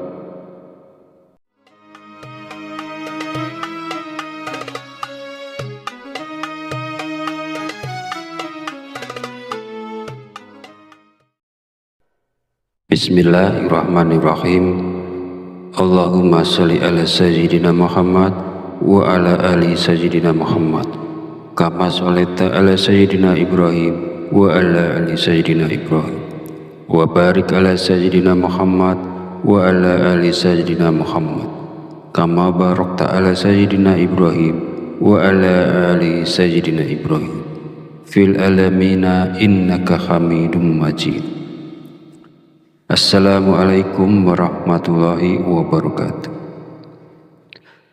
Bismillahirrahmanirrahim. Allahumma sholli ala sayyidina Muhammad wa ala ali sayyidina Muhammad kama sholaita ala sayyidina Ibrahim wa ala ali sayyidina Ibrahim wa barik ala sayyidina Muhammad wa ala ali sayyidina Muhammad kama barakta ala sayyidina Ibrahim wa ala ali sayyidina Ibrahim fil alamina innaka Hamidum Majid. Assalamualaikum warahmatullahi wabarakatuh.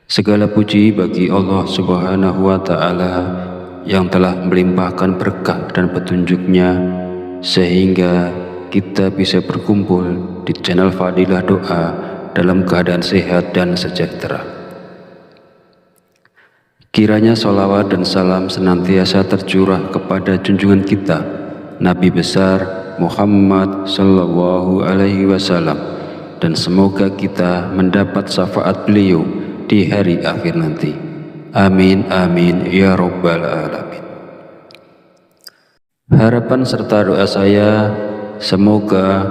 Segala puji bagi Allah Subhanahu wa Ta'ala yang telah melimpahkan berkah dan petunjuknya sehingga kita bisa berkumpul di channel Fadilah Doa dalam keadaan sehat dan sejahtera. Kiranya sholawat dan salam senantiasa tercurah kepada junjungan kita Nabi besar Muhammad Sallallahu Alaihi Wasallam, dan semoga kita mendapat syafaat beliau di hari akhir nanti. Amin amin ya rabbal alamin. Harapan serta doa saya, semoga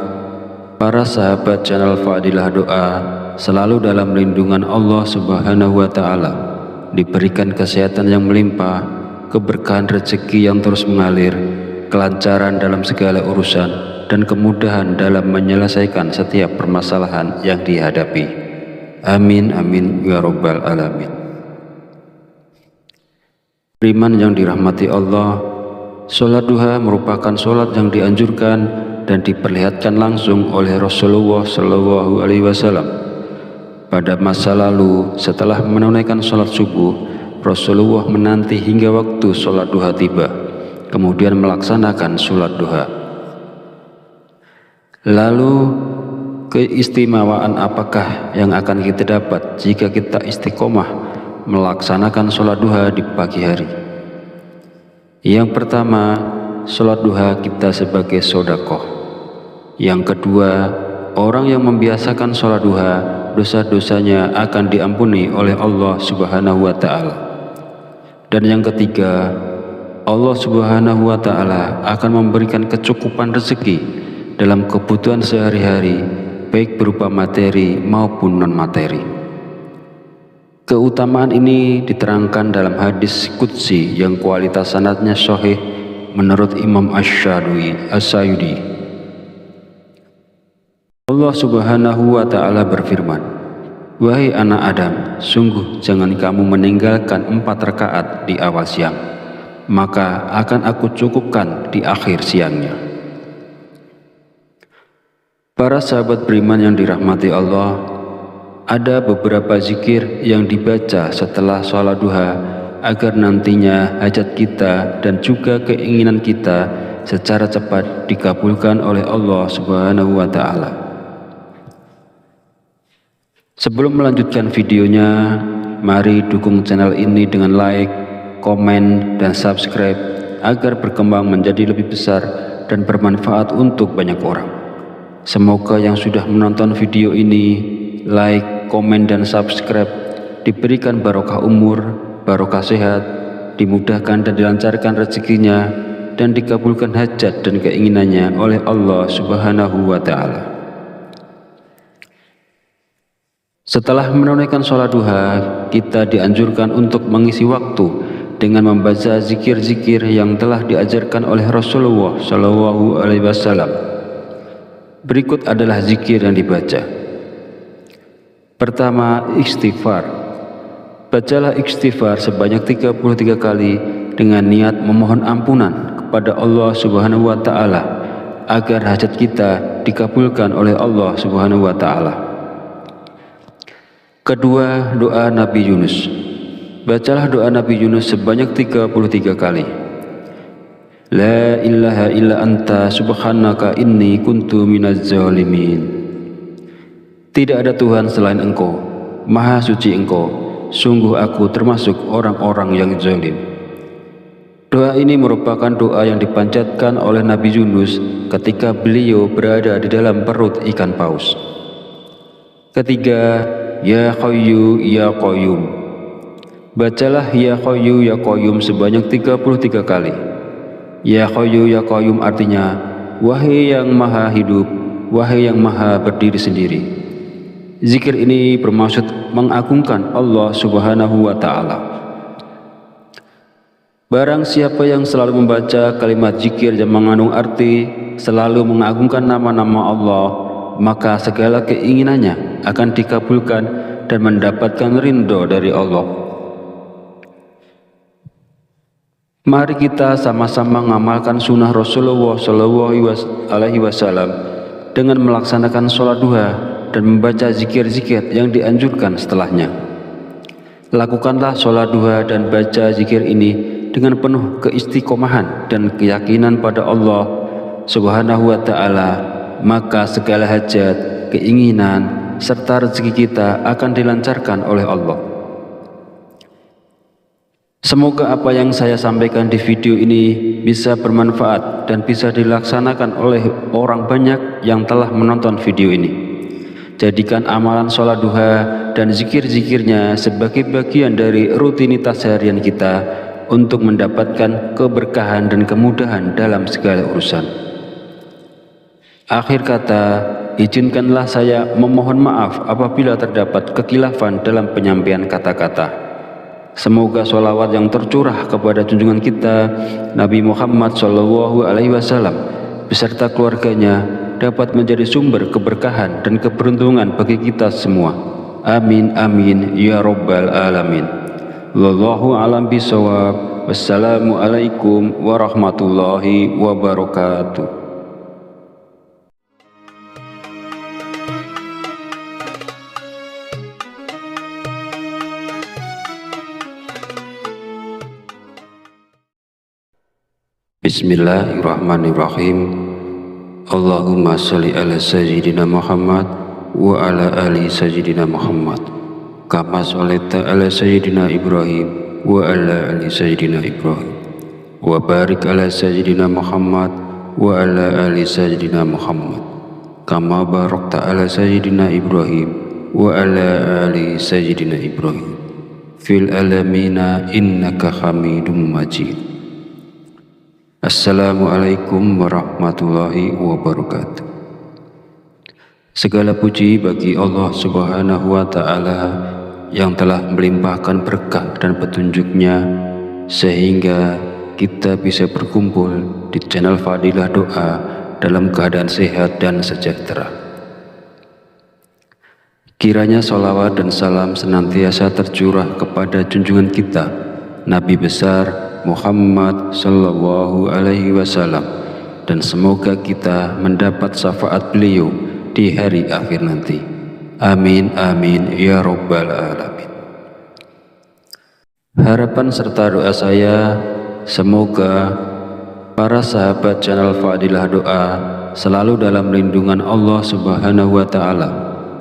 para sahabat channel Fadilah Doa selalu dalam lindungan Allah Subhanahu wa Ta'ala, diberikan kesehatan yang melimpah, keberkahan rezeki yang terus mengalir, kelancaran dalam segala urusan, dan kemudahan dalam menyelesaikan setiap permasalahan yang dihadapi. Amin amin ya rabbal alamin. Beriman yang dirahmati Allah, Sholat duha merupakan sholat yang dianjurkan dan diperlihatkan langsung oleh Rasulullah SAW. Pada masa lalu, setelah menunaikan sholat subuh, Rasulullah menanti hingga waktu sholat duha tiba, kemudian melaksanakan sholat duha. Lalu, keistimewaan apakah yang akan kita dapat jika kita istiqomah melaksanakan sholat duha di pagi hari? Yang pertama, sholat duha kita sebagai sedekah. Yang kedua, orang yang membiasakan sholat duha, dosa-dosanya akan diampuni oleh Allah Subhanahu wa Ta'ala. Dan yang ketiga, Allah Subhanahu wa Ta'ala akan memberikan kecukupan rezeki dalam kebutuhan sehari-hari, baik berupa materi maupun non-materi. Keutamaan ini diterangkan dalam hadis qudsi yang kualitas sanadnya sahih menurut Imam Asy-Syayudi. Allah Subhanahu wa Ta'ala berfirman, "Wahai anak Adam, sungguh jangan kamu meninggalkan 4 rakaat di awal siang, maka akan aku cukupkan di akhir siangnya." Para sahabat beriman yang dirahmati Allah, ada beberapa zikir yang dibaca setelah sholat duha agar nantinya hajat kita dan juga keinginan kita secara cepat dikabulkan oleh Allah Subhanahu wa Ta'ala. Sebelum melanjutkan videonya, mari dukung channel ini dengan like, komen, dan subscribe agar berkembang menjadi lebih besar dan bermanfaat untuk banyak orang. Semoga yang sudah menonton video ini, like, komen, dan subscribe diberikan barokah umur, barokah sehat, dimudahkan dan dilancarkan rezekinya, dan dikabulkan hajat dan keinginannya oleh Allah Subhanahu wa Ta'ala. Setelah menunaikan sholat duha, kita dianjurkan untuk mengisi waktu dengan membaca zikir-zikir yang telah diajarkan oleh Rasulullah SAW. Berikut adalah zikir yang dibaca. Pertama, istighfar. Bacalah istighfar sebanyak 33 kali dengan niat memohon ampunan kepada Allah Subhanahu wa Ta'ala agar hajat kita dikabulkan oleh Allah Subhanahu wa Ta'ala. Kedua, doa Nabi Yunus. Bacalah doa Nabi Yunus sebanyak 33 kali. La ilaha illa anta subhanaka inni kuntu minaz zalimin. Tidak ada Tuhan selain Engkau, Maha Suci Engkau, sungguh aku termasuk orang-orang yang zalim. Doa ini merupakan doa yang dipanjatkan oleh Nabi Yunus ketika beliau berada di dalam perut ikan paus. Ketiga, Ya Hayyu Ya Qayyum. Bacalah Ya Hayyu Ya Qayyum sebanyak 33 kali. Ya Hayyu Ya Qayyum artinya, wahai yang maha hidup, wahai yang maha berdiri sendiri. Zikir ini bermaksud mengagungkan Allah Subhanahu wa Ta'ala. Barang siapa yang selalu membaca kalimat zikir yang mengandung arti selalu mengagungkan nama-nama Allah, maka segala keinginannya akan dikabulkan dan mendapatkan ridho dari Allah. Mari kita sama-sama mengamalkan sunnah Rasulullah SAW dengan melaksanakan sholat duha dan membaca zikir-zikir yang dianjurkan setelahnya. Lakukanlah sholat duha dan baca zikir ini dengan penuh keistiqomahan dan keyakinan pada Allah Subhanahu wa Ta'ala, maka segala hajat, keinginan, serta rezeki kita akan dilancarkan oleh Allah. Semoga apa yang saya sampaikan di video ini bisa bermanfaat dan bisa dilaksanakan oleh orang banyak yang telah menonton video ini. Jadikan amalan sholat duha dan zikir-zikirnya sebagai bagian dari rutinitas harian kita untuk mendapatkan keberkahan dan kemudahan dalam segala urusan. Akhir kata, izinkanlah saya memohon maaf apabila terdapat kekhilafan dalam penyampaian kata-kata. Semoga sholawat yang tercurah kepada junjungan kita Nabi Muhammad SAW beserta keluarganya dapat menjadi sumber keberkahan dan keberuntungan bagi kita semua. Amin amin ya rabbal alamin. Wallahu a'lam bishawab. Wassalamualaikum warahmatullahi wabarakatuh. Bismillahirrahmanirrahim. Allahumma sholli ala sayyidina Muhammad wa ala ali sayyidina Muhammad kama sholaita ala sayyidina Ibrahim wa ala ali sayyidina Ibrahim wa barik ala sayyidina Muhammad wa ala ali sayyidina Muhammad kama barakta ala sayyidina Ibrahim wa ala ali sayyidina Ibrahim fil alamina innaka Hamidum Majid. Assalamualaikum warahmatullahi wabarakatuh. Segala puji bagi Allah Subhanahu wa Ta'ala yang telah melimpahkan berkah dan petunjuknya sehingga kita bisa berkumpul di channel Fadilah Doa dalam keadaan sehat dan sejahtera. Kiranya sholawat dan salam senantiasa tercurah kepada junjungan kita Nabi besar Muhammad sallallahu alaihi wasallam, dan semoga kita mendapat syafaat beliau di hari akhir nanti. Amin amin ya rabbal alamin. Harapan serta doa saya semoga para sahabat channel Fadilah Doa selalu dalam lindungan Allah Subhanahu wa Ta'ala,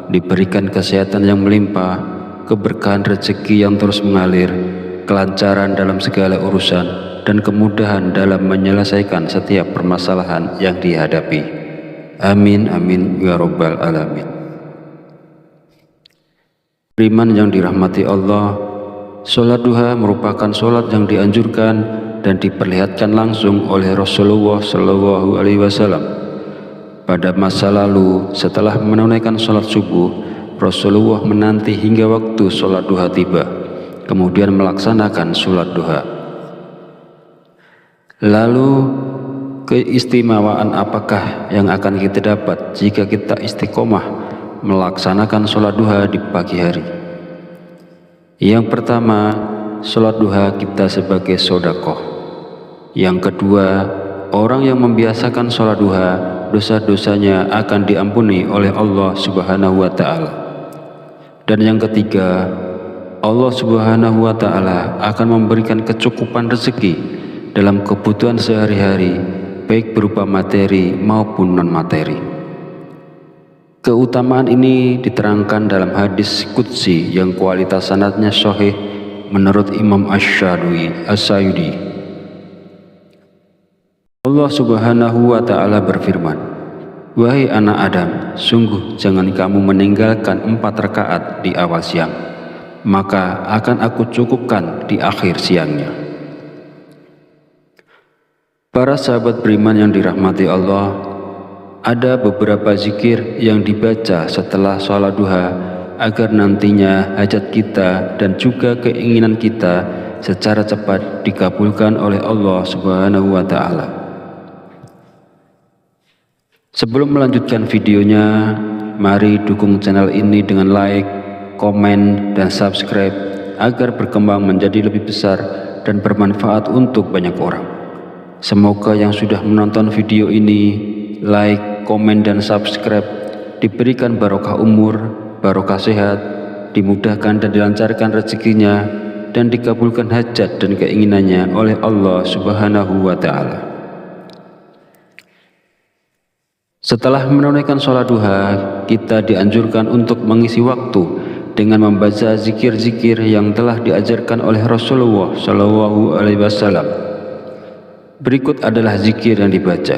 diberikan kesehatan yang melimpah, keberkahan rezeki yang terus mengalir, kelancaran dalam segala urusan, dan kemudahan dalam menyelesaikan setiap permasalahan yang dihadapi. Amin amin ya rabbal alamin. Beriman yang dirahmati Allah, sholat duha merupakan sholat yang dianjurkan dan diperlihatkan langsung oleh Rasulullah Shallallahu Alaihi Wasallam. Pada masa lalu, setelah menunaikan sholat subuh, Rasulullah menanti hingga waktu sholat duha tiba, kemudian melaksanakan sholat duha. Lalu keistimewaan apakah yang akan kita dapat jika kita istiqomah melaksanakan sholat duha di pagi hari? Yang pertama, sholat duha kita sebagai sedekah. Yang kedua, orang yang membiasakan sholat duha, dosa-dosanya akan diampuni oleh Allah Subhanahu wa Ta'ala. Dan yang ketiga, Allah Subhanahu wa Ta'ala akan memberikan kecukupan rezeki dalam kebutuhan sehari-hari, baik berupa materi maupun non-materi. Keutamaan ini diterangkan dalam hadis qudsi yang kualitas sanadnya sahih menurut Imam Asy-Syayudi. Allah Subhanahu wa Ta'ala berfirman, "Wahai anak Adam, sungguh jangan kamu meninggalkan 4 rakaat di awal siang, maka akan aku cukupkan di akhir siangnya." Para sahabat beriman yang dirahmati Allah, ada beberapa zikir yang dibaca setelah sholat duha agar nantinya hajat kita dan juga keinginan kita secara cepat dikabulkan oleh Allah Subhanahu wa Ta'ala. Sebelum melanjutkan videonya, mari dukung channel ini dengan like, komen, dan subscribe agar berkembang menjadi lebih besar dan bermanfaat untuk banyak orang. Semoga yang sudah menonton video ini, like, komen, dan subscribe diberikan barokah umur, barokah sehat, dimudahkan dan dilancarkan rezekinya, dan dikabulkan hajat dan keinginannya oleh Allah Subhanahu wa Ta'ala. Setelah menunaikan sholat duha, kita dianjurkan untuk mengisi waktu dengan membaca zikir-zikir yang telah diajarkan oleh Rasulullah Shallallahu Alaihi Wasallam. Berikut adalah zikir yang dibaca.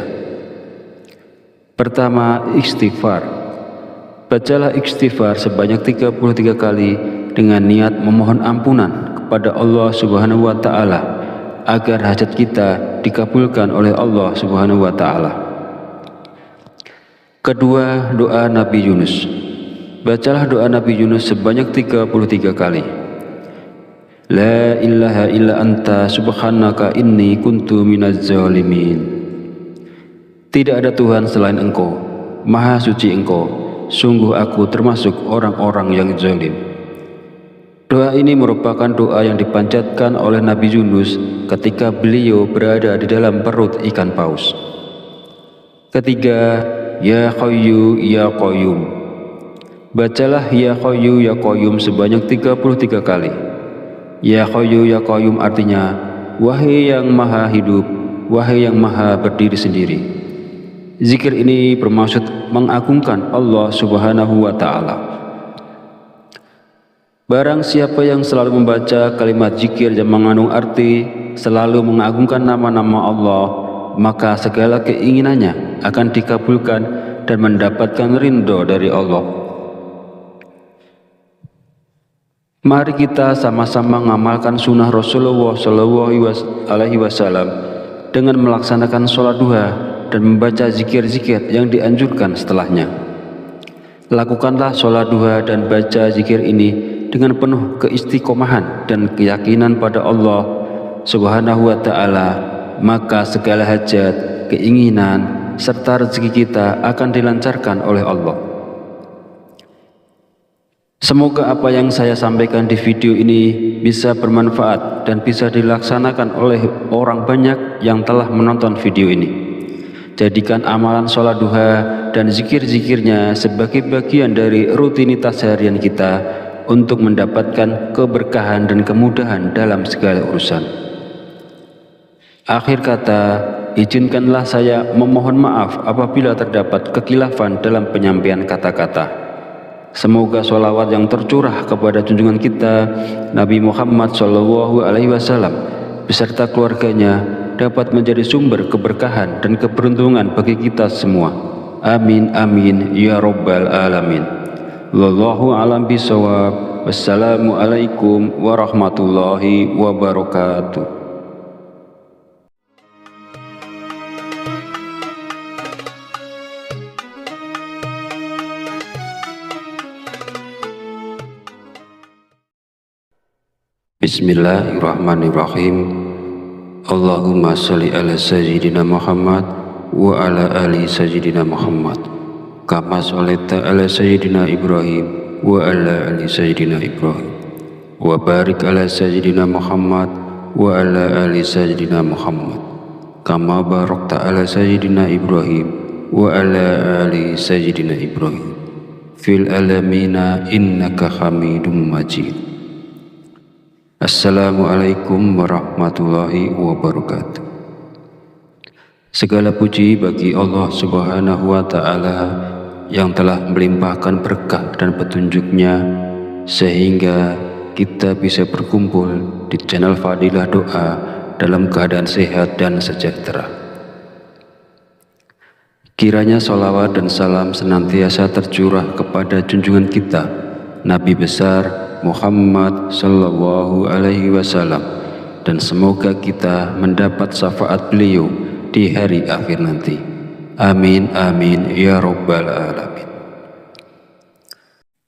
Pertama, istighfar. Bacalah istighfar sebanyak 33 kali dengan niat memohon ampunan kepada Allah Subhanahu wa Ta'ala agar hajat kita dikabulkan oleh Allah Subhanahu wa Ta'ala. Kedua, doa Nabi Yunus. Bacalah doa Nabi Yunus sebanyak 33 kali. La ilaha illa anta subhanaka inni kuntu minaz zalimin. Tidak ada Tuhan selain Engkau, Maha suci Engkau, sungguh aku termasuk orang-orang yang zalim. Doa ini merupakan doa yang dipanjatkan oleh Nabi Yunus ketika beliau berada di dalam perut ikan paus. Ketiga, Ya Hayyu Ya Qayyum. Bacalah Ya Hayyu Ya Qayyum sebanyak 33 kali. Ya Hayyu Ya Qayyum artinya, wahai yang maha hidup, wahai yang maha berdiri sendiri. Zikir ini bermaksud mengagungkan Allah Subhanahu wa Ta'ala. Barang siapa yang selalu membaca kalimat zikir yang mengandung arti selalu mengagungkan nama-nama Allah, maka segala keinginannya akan dikabulkan dan mendapatkan ridho dari Allah. Mari kita sama-sama mengamalkan sunnah Rasulullah SAW dengan melaksanakan sholat duha dan membaca zikir-zikir yang dianjurkan setelahnya. Lakukanlah sholat duha dan baca zikir ini dengan penuh keistiqomahan dan keyakinan pada Allah Subhanahu wa Ta'ala, maka segala hajat, keinginan, serta rezeki kita akan dilancarkan oleh Allah. Semoga apa yang saya sampaikan di video ini bisa bermanfaat dan bisa dilaksanakan oleh orang banyak yang telah menonton video ini. Jadikan amalan sholat duha dan zikir-zikirnya sebagai bagian dari rutinitas harian kita untuk mendapatkan keberkahan dan kemudahan dalam segala urusan. Akhir kata, izinkanlah saya memohon maaf apabila terdapat kekhilafan dalam penyampaian kata-kata. Semoga sholawat yang tercurah kepada junjungan kita Nabi Muhammad SAW beserta keluarganya dapat menjadi sumber keberkahan dan keberuntungan bagi kita semua. Amin amin ya rabbal alamin. Wallahu a'lam bishawab. Wassalamualaikum warahmatullahi wabarakatuh. Bismillahirrahmanirrahim. Allahumma sholli ala sayyidina Muhammad wa ala ali sayyidina Muhammad kama sholaita ala sayyidina Ibrahim wa ala ali sayyidina Ibrahim wa barik ala sayyidina Muhammad wa ala ali sayyidina Muhammad kama barakta ala sayyidina Ibrahim wa ala ali sayyidina Ibrahim fil alamina innaka Hamidum Majid. Assalamualaikum warahmatullahi wabarakatuh. Segala puji bagi Allah Subhanahu wa Ta'ala yang telah melimpahkan berkah dan petunjuknya sehingga kita bisa berkumpul di channel Fadilah Doa dalam keadaan sehat dan sejahtera. Kiranya sholawat dan salam senantiasa tercurah kepada junjungan kita Nabi besar Muhammad Sallallahu Alaihi Wasallam, dan semoga kita mendapat syafaat beliau di hari akhir nanti. Amin amin ya rabbal alamin.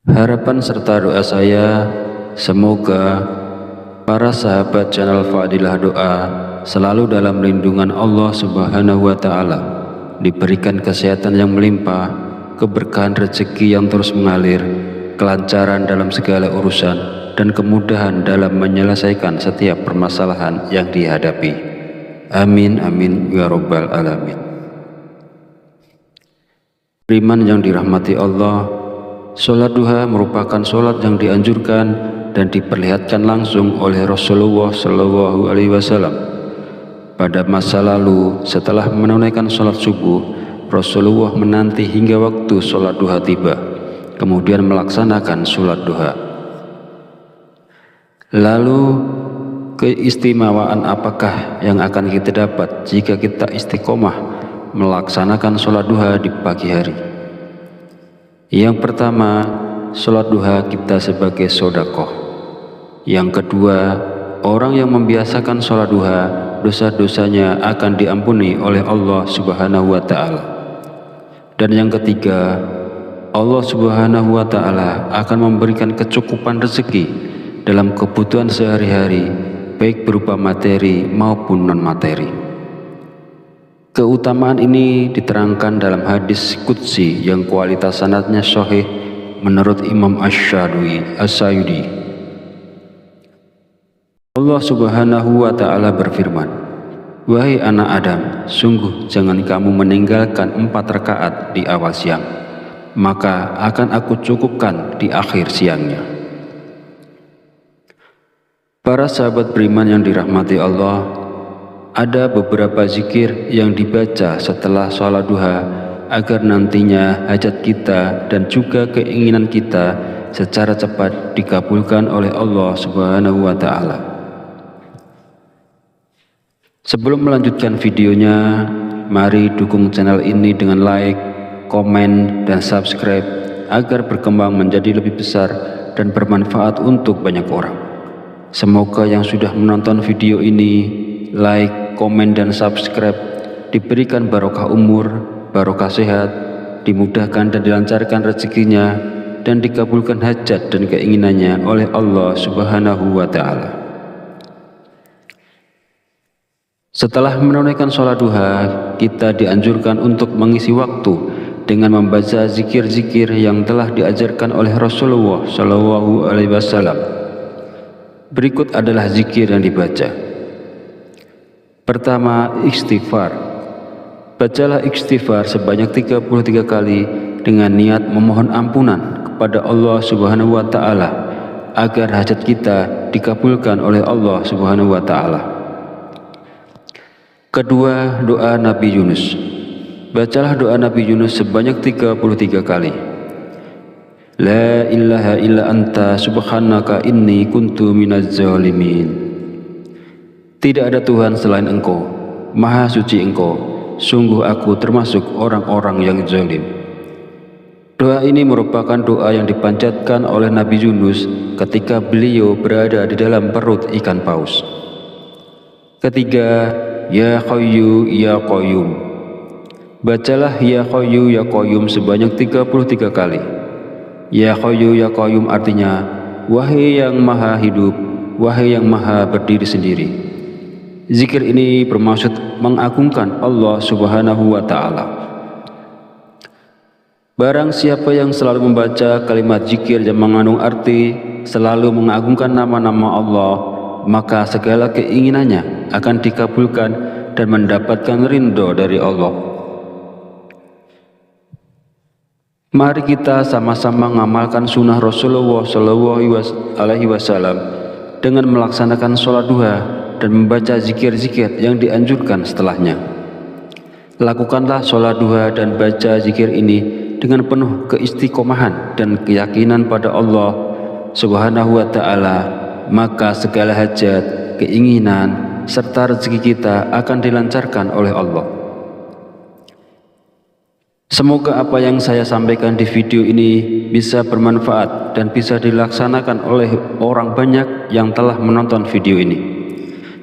Harapan serta doa saya, semoga para sahabat channel Fadilah Doa selalu dalam lindungan Allah Subhanahu wa Ta'ala, diberikan kesehatan yang melimpah, keberkahan rezeki yang terus mengalir, kelancaran dalam segala urusan, dan kemudahan dalam menyelesaikan setiap permasalahan yang dihadapi. Amin amin ya rabbal alamin. Beriman yang dirahmati Allah, sholat duha merupakan sholat yang dianjurkan dan diperlihatkan langsung oleh Rasulullah Shallallahu Alaihi Wasallam. Pada masa lalu, setelah menunaikan sholat subuh, Rasulullah menanti hingga waktu sholat duha tiba, kemudian melaksanakan sholat duha. Lalu keistimewaan apakah yang akan kita dapat jika kita istiqomah melaksanakan sholat duha di pagi hari? Yang pertama, sholat duha kita sebagai sedekah. Yang kedua, orang yang membiasakan sholat duha, dosa-dosanya akan diampuni oleh Allah Subhanahu wa Ta'ala. Dan yang ketiga, Allah Subhanahu wa Ta'ala akan memberikan kecukupan rezeki dalam kebutuhan sehari-hari, baik berupa materi maupun non-materi. Keutamaan ini diterangkan dalam hadis qudsi yang kualitas sanadnya sahih menurut Imam Asy-Syadili. Allah Subhanahu wa Ta'ala berfirman, "Wahai anak Adam, sungguh jangan kamu meninggalkan 4 rakaat di awal siang, maka akan aku cukupkan di akhir siangnya." Para sahabat beriman yang dirahmati Allah, ada beberapa zikir yang dibaca setelah sholat duha agar nantinya hajat kita dan juga keinginan kita secara cepat dikabulkan oleh Allah Subhanahu wa Ta'ala. Sebelum melanjutkan videonya, mari dukung channel ini dengan like, komen, dan subscribe agar berkembang menjadi lebih besar dan bermanfaat untuk banyak orang. Semoga yang sudah menonton video ini, like, komen, dan subscribe diberikan barokah umur, barokah sehat, dimudahkan dan dilancarkan rezekinya, dan dikabulkan hajat dan keinginannya oleh Allah Subhanahu wa Ta'ala. Setelah menunaikan sholat duha, kita dianjurkan untuk mengisi waktu dengan membaca zikir-zikir yang telah diajarkan oleh Rasulullah Shallallahu Alaihi Wasallam. Berikut adalah zikir yang dibaca. Pertama, istighfar. Bacalah istighfar sebanyak 33 kali dengan niat memohon ampunan kepada Allah Subhanahu wa Ta'ala agar hajat kita dikabulkan oleh Allah Subhanahu wa Ta'ala. Kedua, doa Nabi Yunus. Bacalah doa Nabi Yunus sebanyak 33 kali. La ilaha illa anta subhanaka inni kuntu minaz zalimin. Tidak ada Tuhan selain Engkau, Maha Suci Engkau, sungguh aku termasuk orang-orang yang zalim. Doa ini merupakan doa yang dipanjatkan oleh Nabi Yunus ketika beliau berada di dalam perut ikan paus. Ketiga, Ya Hayyu Ya Qayyum. Bacalah Ya Hayyu Ya Qayyum sebanyak 33 kali. Ya Hayyu Ya Qayyum artinya, wahai yang maha hidup, wahai yang maha berdiri sendiri. Zikir ini bermaksud mengagungkan Allah Subhanahu wa Ta'ala. Barang siapa yang selalu membaca kalimat zikir yang mengandung arti selalu mengagungkan nama-nama Allah, maka segala keinginannya akan dikabulkan dan mendapatkan ridho dari Allah. Mari kita sama-sama mengamalkan sunnah Rasulullah Shallallahu Alaihi Wasallam dengan melaksanakan sholat duha dan membaca zikir-zikir yang dianjurkan setelahnya. Lakukanlah sholat duha dan baca zikir ini dengan penuh keistiqomahan dan keyakinan pada Allah Subhanahu wa Ta'ala, maka segala hajat, keinginan, serta rezeki kita akan dilancarkan oleh Allah. Semoga apa yang saya sampaikan di video ini bisa bermanfaat dan bisa dilaksanakan oleh orang banyak yang telah menonton video ini.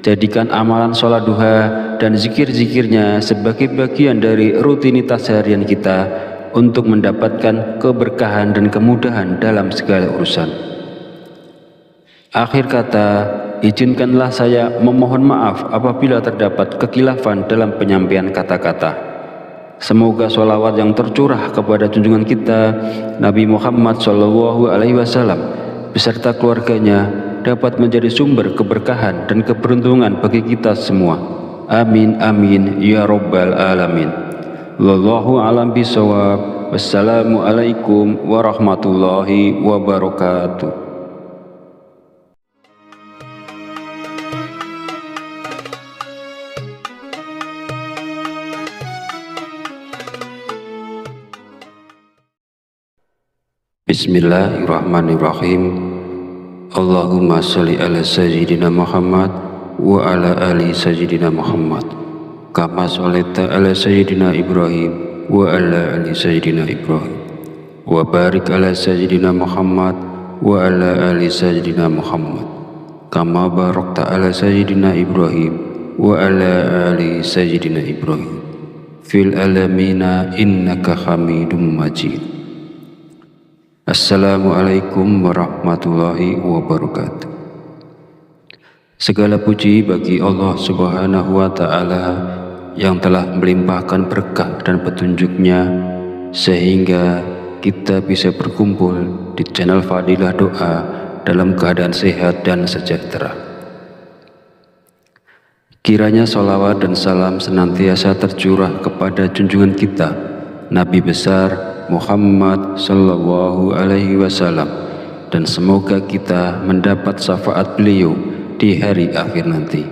Jadikan amalan sholat duha dan zikir-zikirnya sebagai bagian dari rutinitas harian kita untuk mendapatkan keberkahan dan kemudahan dalam segala urusan. Akhir kata, izinkanlah saya memohon maaf apabila terdapat kekhilafan dalam penyampaian kata-kata. Semoga sholawat yang tercurah kepada junjungan kita Nabi Muhammad Shallallahu Alaihi Wasallam beserta keluarganya dapat menjadi sumber keberkahan dan keberuntungan bagi kita semua. Amin amin ya robbal alamin. Wallahu a'lam bishawab. Wassalamualaikum warahmatullahi wabarakatuh. Bismillahirrahmanirrahim. Allahumma sholli ala sayyidina Muhammad wa ala ali sayyidina Muhammad kama sholaita ala sayyidina Ibrahim wa ala ali sayyidina Ibrahim wa barik ala sayyidina Muhammad wa ala ali sayyidina Muhammad kama barakta ala sayyidina Ibrahim wa ala ali sayyidina Ibrahim fil alamina innaka Hamidum Majid. Assalamualaikum warahmatullahi wabarakatuh. Segala puji bagi Allah Subhanahu wa Ta'ala yang telah melimpahkan berkah dan petunjuknya sehingga kita bisa berkumpul di channel Fadilah Doa dalam keadaan sehat dan sejahtera. Kiranya sholawat dan salam senantiasa tercurah kepada junjungan kita, Nabi besar Muhammad Sallallahu Alaihi Wasallam, dan semoga kita mendapat syafaat beliau di hari akhir nanti.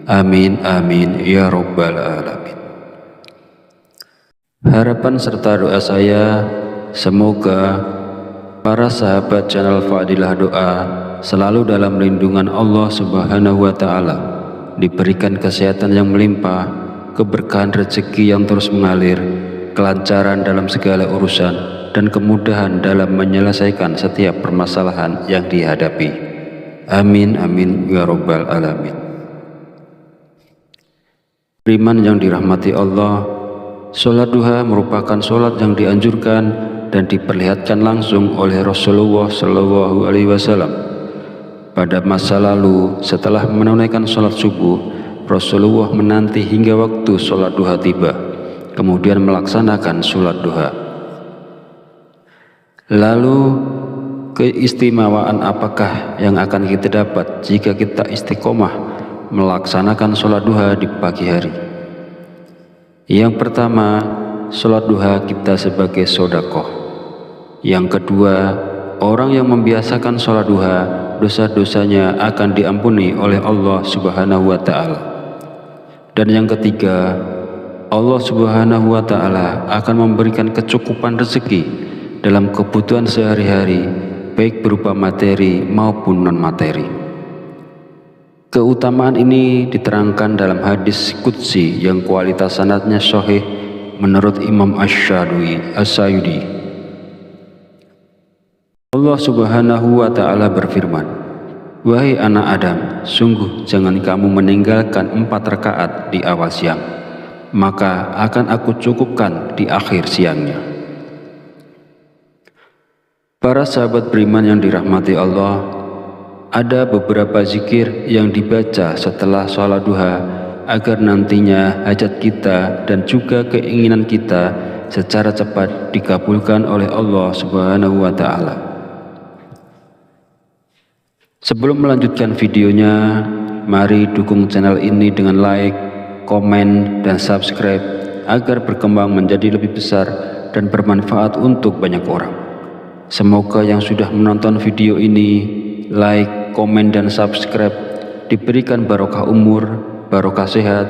Amin, amin, ya Rabbal Alamin. Harapan serta doa saya, semoga para sahabat channel Fadilah Doa selalu dalam lindungan Allah Subhanahu wa Ta'ala, diberikan kesehatan yang melimpah, keberkahan rezeki yang terus mengalir, kelancaran dalam segala urusan, dan kemudahan dalam menyelesaikan setiap permasalahan yang dihadapi. Amin, amin, ya Rabbal Alamin. Beriman yang dirahmati Allah, sholat duha merupakan sholat yang dianjurkan dan diperlihatkan langsung oleh Rasulullah Shallallahu Alaihi Wasallam. Pada masa lalu, setelah menunaikan sholat subuh, Rasulullah menanti hingga waktu sholat duha tiba, kemudian melaksanakan sholat duha. Lalu, keistimewaan apakah yang akan kita dapat jika kita istiqomah melaksanakan sholat duha di pagi hari? Yang pertama, sholat duha kita sebagai sodakoh. Yang kedua, orang yang membiasakan sholat duha, dosa-dosanya akan diampuni oleh Allah Subhanahu wa Ta'ala. Dan yang ketiga, Allah Subhanahu wa Ta'ala akan memberikan kecukupan rezeki dalam kebutuhan sehari-hari, baik berupa materi maupun non-materi. Keutamaan ini diterangkan dalam hadis qudsi yang kualitas sanadnya sahih menurut Imam Asy-Syayudi. Allah Subhanahu wa Ta'ala berfirman, "Wahai anak Adam, sungguh jangan kamu meninggalkan 4 rakaat di awal siang, maka akan aku cukupkan di akhir siangnya." Para sahabat beriman yang dirahmati Allah, ada beberapa zikir yang dibaca setelah sholat duha agar nantinya hajat kita dan juga keinginan kita secara cepat dikabulkan oleh Allah Subhanahu wa Ta'ala. Sebelum melanjutkan videonya, mari dukung channel ini dengan like, komen, dan subscribe agar berkembang menjadi lebih besar dan bermanfaat untuk banyak orang. Semoga yang sudah menonton video ini, like, komen, dan subscribe diberikan barokah umur, barokah sehat,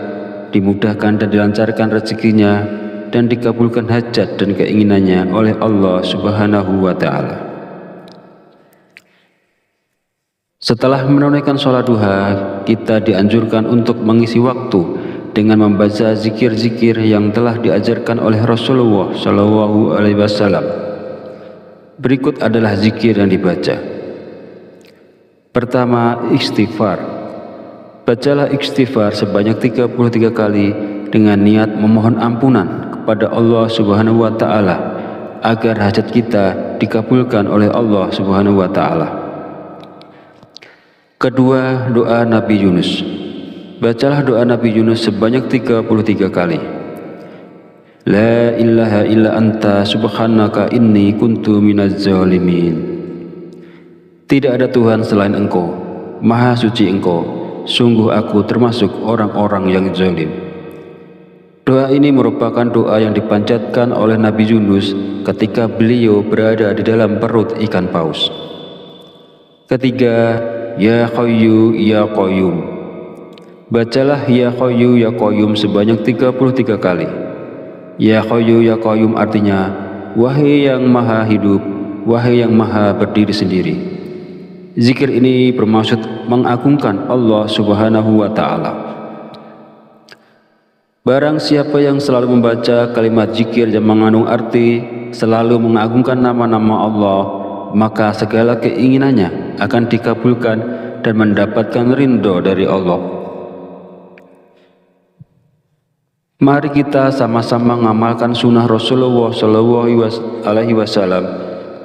dimudahkan dan dilancarkan rezekinya, dan dikabulkan hajat dan keinginannya oleh Allah Subhanahu wa Ta'ala. Setelah menunaikan sholat duha, kita dianjurkan untuk mengisi waktu dengan membaca zikir-zikir yang telah diajarkan oleh Rasulullah Shallallahu Alaihi Wasallam. Berikut adalah zikir yang dibaca. Pertama, istighfar. Bacalah istighfar sebanyak 33 kali dengan niat memohon ampunan kepada Allah Subhanahu wa Ta'ala agar hajat kita dikabulkan oleh Allah Subhanahu wa Ta'ala. Kedua, doa Nabi Yunus. Bacalah doa Nabi Yunus sebanyak 33 kali. La ilaha illa anta subhanaka inni kuntu minaz zalimin. Tidak ada Tuhan selain Engkau, Maha Suci Engkau, sungguh aku termasuk orang-orang yang zalim. Doa ini merupakan doa yang dipanjatkan oleh Nabi Yunus ketika beliau berada di dalam perut ikan paus. Ketiga, Ya Hayyu Ya Qayyum. Bacalah Ya Hayyu Ya Qayyum sebanyak 33 kali. Ya Hayyu Ya Qayyum artinya, wahai yang maha hidup, wahai yang maha berdiri sendiri. Zikir ini bermaksud mengagungkan Allah Subhanahu wa Ta'ala. Barang siapa yang selalu membaca kalimat zikir yang mengandung arti selalu mengagungkan nama-nama Allah, maka segala keinginannya akan dikabulkan dan mendapatkan ridho dari Allah. Mari kita sama-sama mengamalkan sunnah Rasulullah Shallallahu Alaihi Wasallam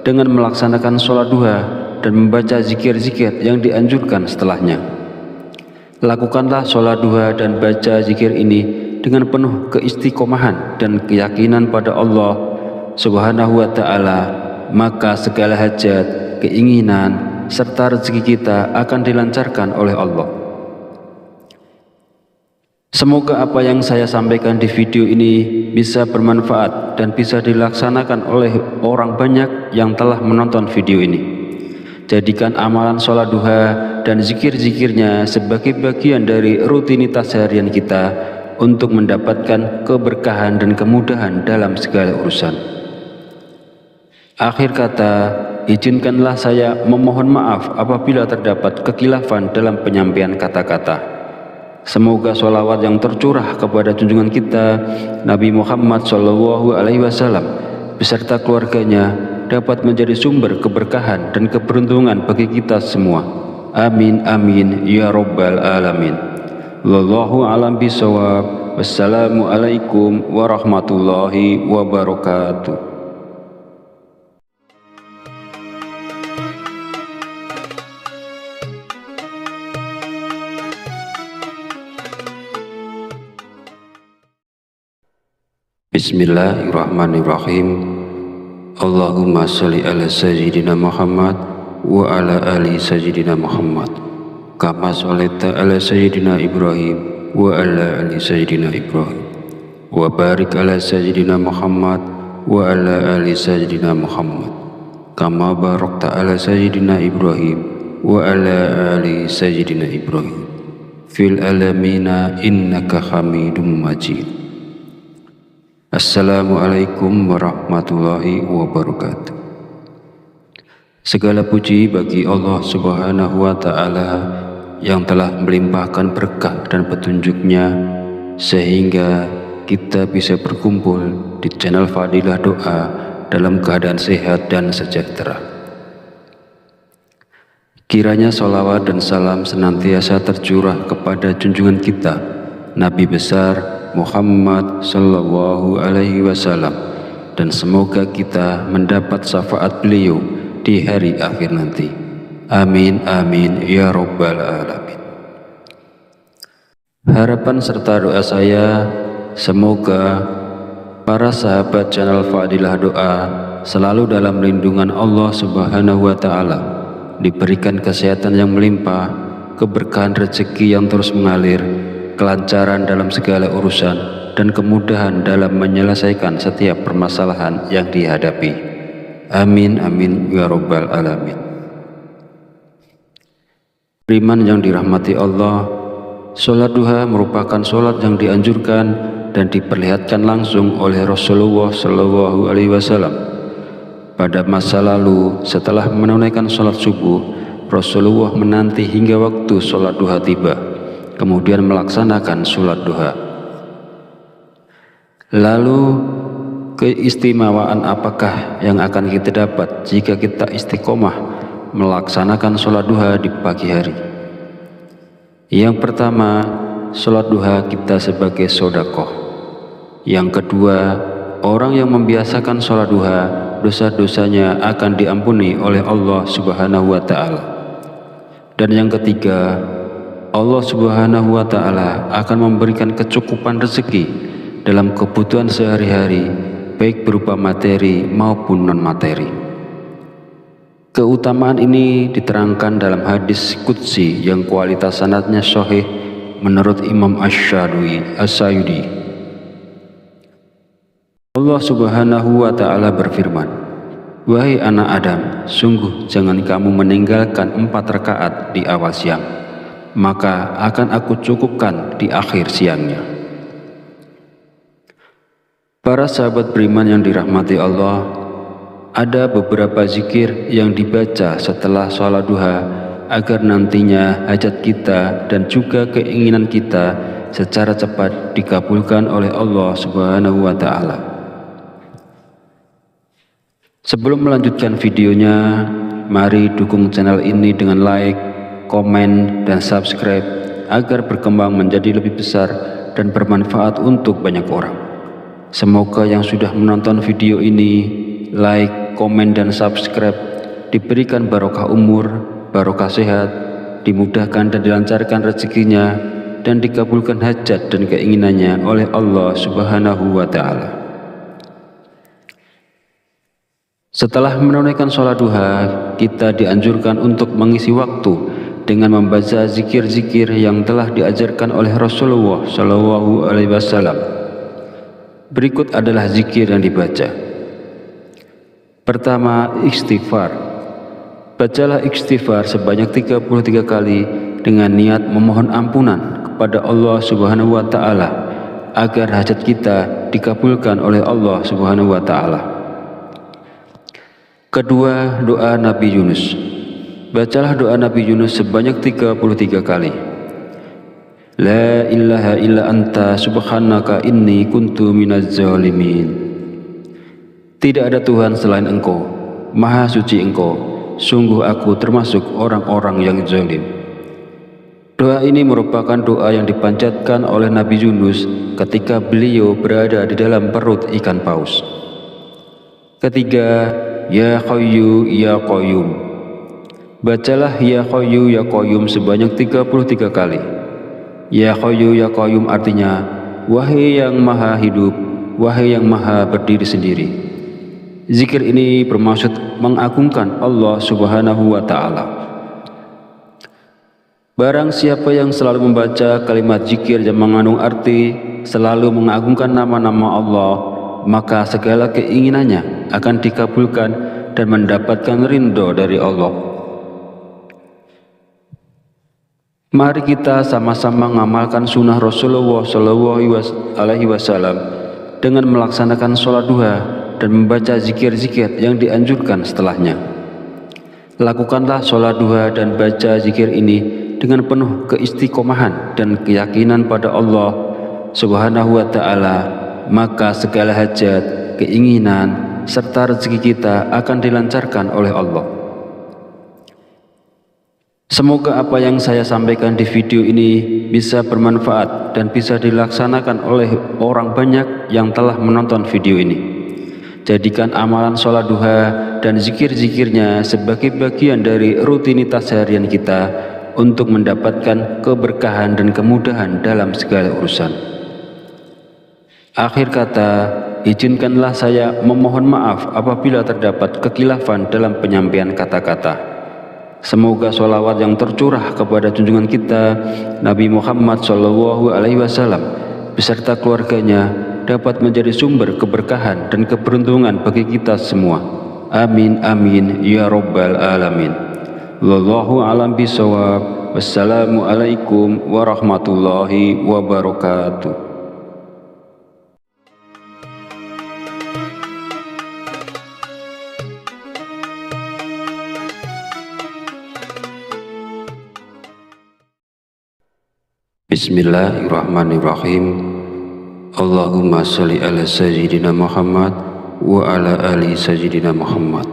dengan melaksanakan sholat duha dan membaca zikir-zikir yang dianjurkan setelahnya. Lakukanlah sholat duha dan baca zikir ini dengan penuh keistiqomahan dan keyakinan pada Allah Subhanahu wa Ta'ala, maka segala hajat, keinginan, serta rezeki kita akan dilancarkan oleh Allah. Semoga apa yang saya sampaikan di video ini bisa bermanfaat dan bisa dilaksanakan oleh orang banyak yang telah menonton video ini. Jadikan amalan sholat duha dan zikir-zikirnya sebagai bagian dari rutinitas harian kita untuk mendapatkan keberkahan dan kemudahan dalam segala urusan. Akhir kata, izinkanlah saya memohon maaf apabila terdapat kekhilafan dalam penyampaian kata-kata. Semoga sholawat yang tercurah kepada junjungan kita Nabi Muhammad SAW beserta keluarganya dapat menjadi sumber keberkahan dan keberuntungan bagi kita semua. Amin amin ya rabbal alamin. Wallahu a'lam bishawab. Wassalamualaikum warahmatullahi wabarakatuh. Bismillahirrahmanirrahim. Allahumma sholli ala sayyidina Muhammad wa ala ali sayyidina Muhammad kama sholaita ala sayyidina Ibrahim wa ala ali sayyidina Ibrahim wa barik ala sayyidina Muhammad wa ala ali sayyidina Muhammad kama barakta ala sayyidina Ibrahim wa ala ali sayyidina Ibrahim fil alamina innaka hamidum majid. Assalamualaikum warahmatullahi wabarakatuh. Segala puji bagi Allah Subhanahu wa Ta'ala yang telah melimpahkan berkah dan petunjuknya sehingga kita bisa berkumpul di channel Fadilah Doa dalam keadaan sehat dan sejahtera. Kiranya sholawat dan salam senantiasa tercurah kepada junjungan kita Nabi besar Muhammad sallallahu alaihi wasallam, dan semoga kita mendapat syafaat beliau di hari akhir nanti. Amin amin ya rabbal alamin. Harapan serta doa saya, semoga para sahabat channel Fadilah Doa selalu dalam lindungan Allah Subhanahu wa Ta'ala, diberikan kesehatan yang melimpah, keberkahan rezeki yang terus mengalir, kelancaran dalam segala urusan, dan kemudahan dalam menyelesaikan setiap permasalahan yang dihadapi. Amin amin ya rabbal alamin. Beriman yang dirahmati Allah, sholat duha merupakan sholat yang dianjurkan dan diperlihatkan langsung oleh Rasulullah SAW. Pada masa lalu, setelah menunaikan sholat subuh, Rasulullah menanti hingga waktu sholat duha tiba, kemudian melaksanakan sholat duha. Lalu keistimewaan apakah yang akan kita dapat jika kita istiqomah melaksanakan sholat duha di pagi hari? Yang pertama, sholat duha kita sebagai sedekah. Yang kedua, orang yang membiasakan sholat duha, dosa-dosanya akan diampuni oleh Allah Subhanahu wa Ta'ala. Dan yang ketiga, Allah Subhanahu wa Ta'ala akan memberikan kecukupan rezeki dalam kebutuhan sehari-hari, baik berupa materi maupun non-materi. Keutamaan ini diterangkan dalam hadis qudsi yang kualitas sanadnya sahih menurut Imam Asy-Syayudi. Allah Subhanahu wa Ta'ala berfirman, "Wahai anak Adam, sungguh jangan kamu meninggalkan 4 rakaat di awal siang, maka akan aku cukupkan di akhir siangnya." Para sahabat beriman yang dirahmati Allah, ada beberapa zikir yang dibaca setelah sholat duha agar nantinya hajat kita dan juga keinginan kita secara cepat dikabulkan oleh Allah Subhanahu wa Ta'ala. Sebelum melanjutkan videonya, mari dukung channel ini dengan like, komen, dan subscribe agar berkembang menjadi lebih besar dan bermanfaat untuk banyak orang. Semoga yang sudah menonton video ini, like, komen, dan subscribe diberikan barokah umur, barokah sehat, dimudahkan dan dilancarkan rezekinya, dan dikabulkan hajat dan keinginannya oleh Allah Subhanahu wa Ta'ala. Setelah menunaikan sholat duha, kita dianjurkan untuk mengisi waktu dengan membaca zikir-zikir yang telah diajarkan oleh Rasulullah SAW. Berikut adalah zikir yang dibaca. Pertama, istighfar. Bacalah istighfar sebanyak 33 kali dengan niat memohon ampunan kepada Allah Subhanahu wa Ta'ala agar hajat kita dikabulkan oleh Allah Subhanahu wa Ta'ala. Kedua, doa Nabi Yunus. Bacalah doa Nabi Yunus sebanyak 33 kali. La ilaha illa anta subhanaka inni kuntu minaz zalimin. Tidak ada Tuhan selain Engkau, Maha suci Engkau, sungguh aku termasuk orang-orang yang zalim. Doa ini merupakan doa yang dipanjatkan oleh Nabi Yunus ketika beliau berada di dalam perut ikan paus. Ketiga, Ya Hayyu Ya Qayyum. Bacalah Ya Hayyu Ya Qayyum sebanyak 33 kali. Ya Hayyu Ya Qayyum artinya, wahai yang maha hidup, wahai yang maha berdiri sendiri. Zikir ini bermaksud mengagungkan Allah Subhanahu wa Ta'ala. Barang siapa yang selalu membaca kalimat zikir yang mengandung arti selalu mengagungkan nama-nama Allah, maka segala keinginannya akan dikabulkan dan mendapatkan ridho dari Allah. Mari kita sama-sama mengamalkan sunnah Rasulullah SAW dengan melaksanakan sholat duha dan membaca zikir-zikir yang dianjurkan setelahnya. Lakukanlah sholat duha dan baca zikir ini dengan penuh keistiqomahan dan keyakinan pada Allah Subhanahu wa Ta'ala, maka segala hajat, keinginan, serta rezeki kita akan dilancarkan oleh Allah. Semoga apa yang saya sampaikan di video ini bisa bermanfaat dan bisa dilaksanakan oleh orang banyak yang telah menonton video ini. Jadikan amalan sholat duha dan zikir-zikirnya sebagai bagian dari rutinitas harian kita untuk mendapatkan keberkahan dan kemudahan dalam segala urusan. Akhir kata, izinkanlah saya memohon maaf apabila terdapat kekhilafan dalam penyampaian kata-kata. Semoga sholawat yang tercurah kepada junjungan kita Nabi Muhammad SAW beserta keluarganya dapat menjadi sumber keberkahan dan keberuntungan bagi kita semua. Amin amin ya rabbal alamin. Wallahu a'lam bishawab. Wassalamualaikum warahmatullahi wabarakatuh. Bismillahirrahmanirrahim. Allahumma sholli ala sayyidina Muhammad wa ala ali sayyidina Muhammad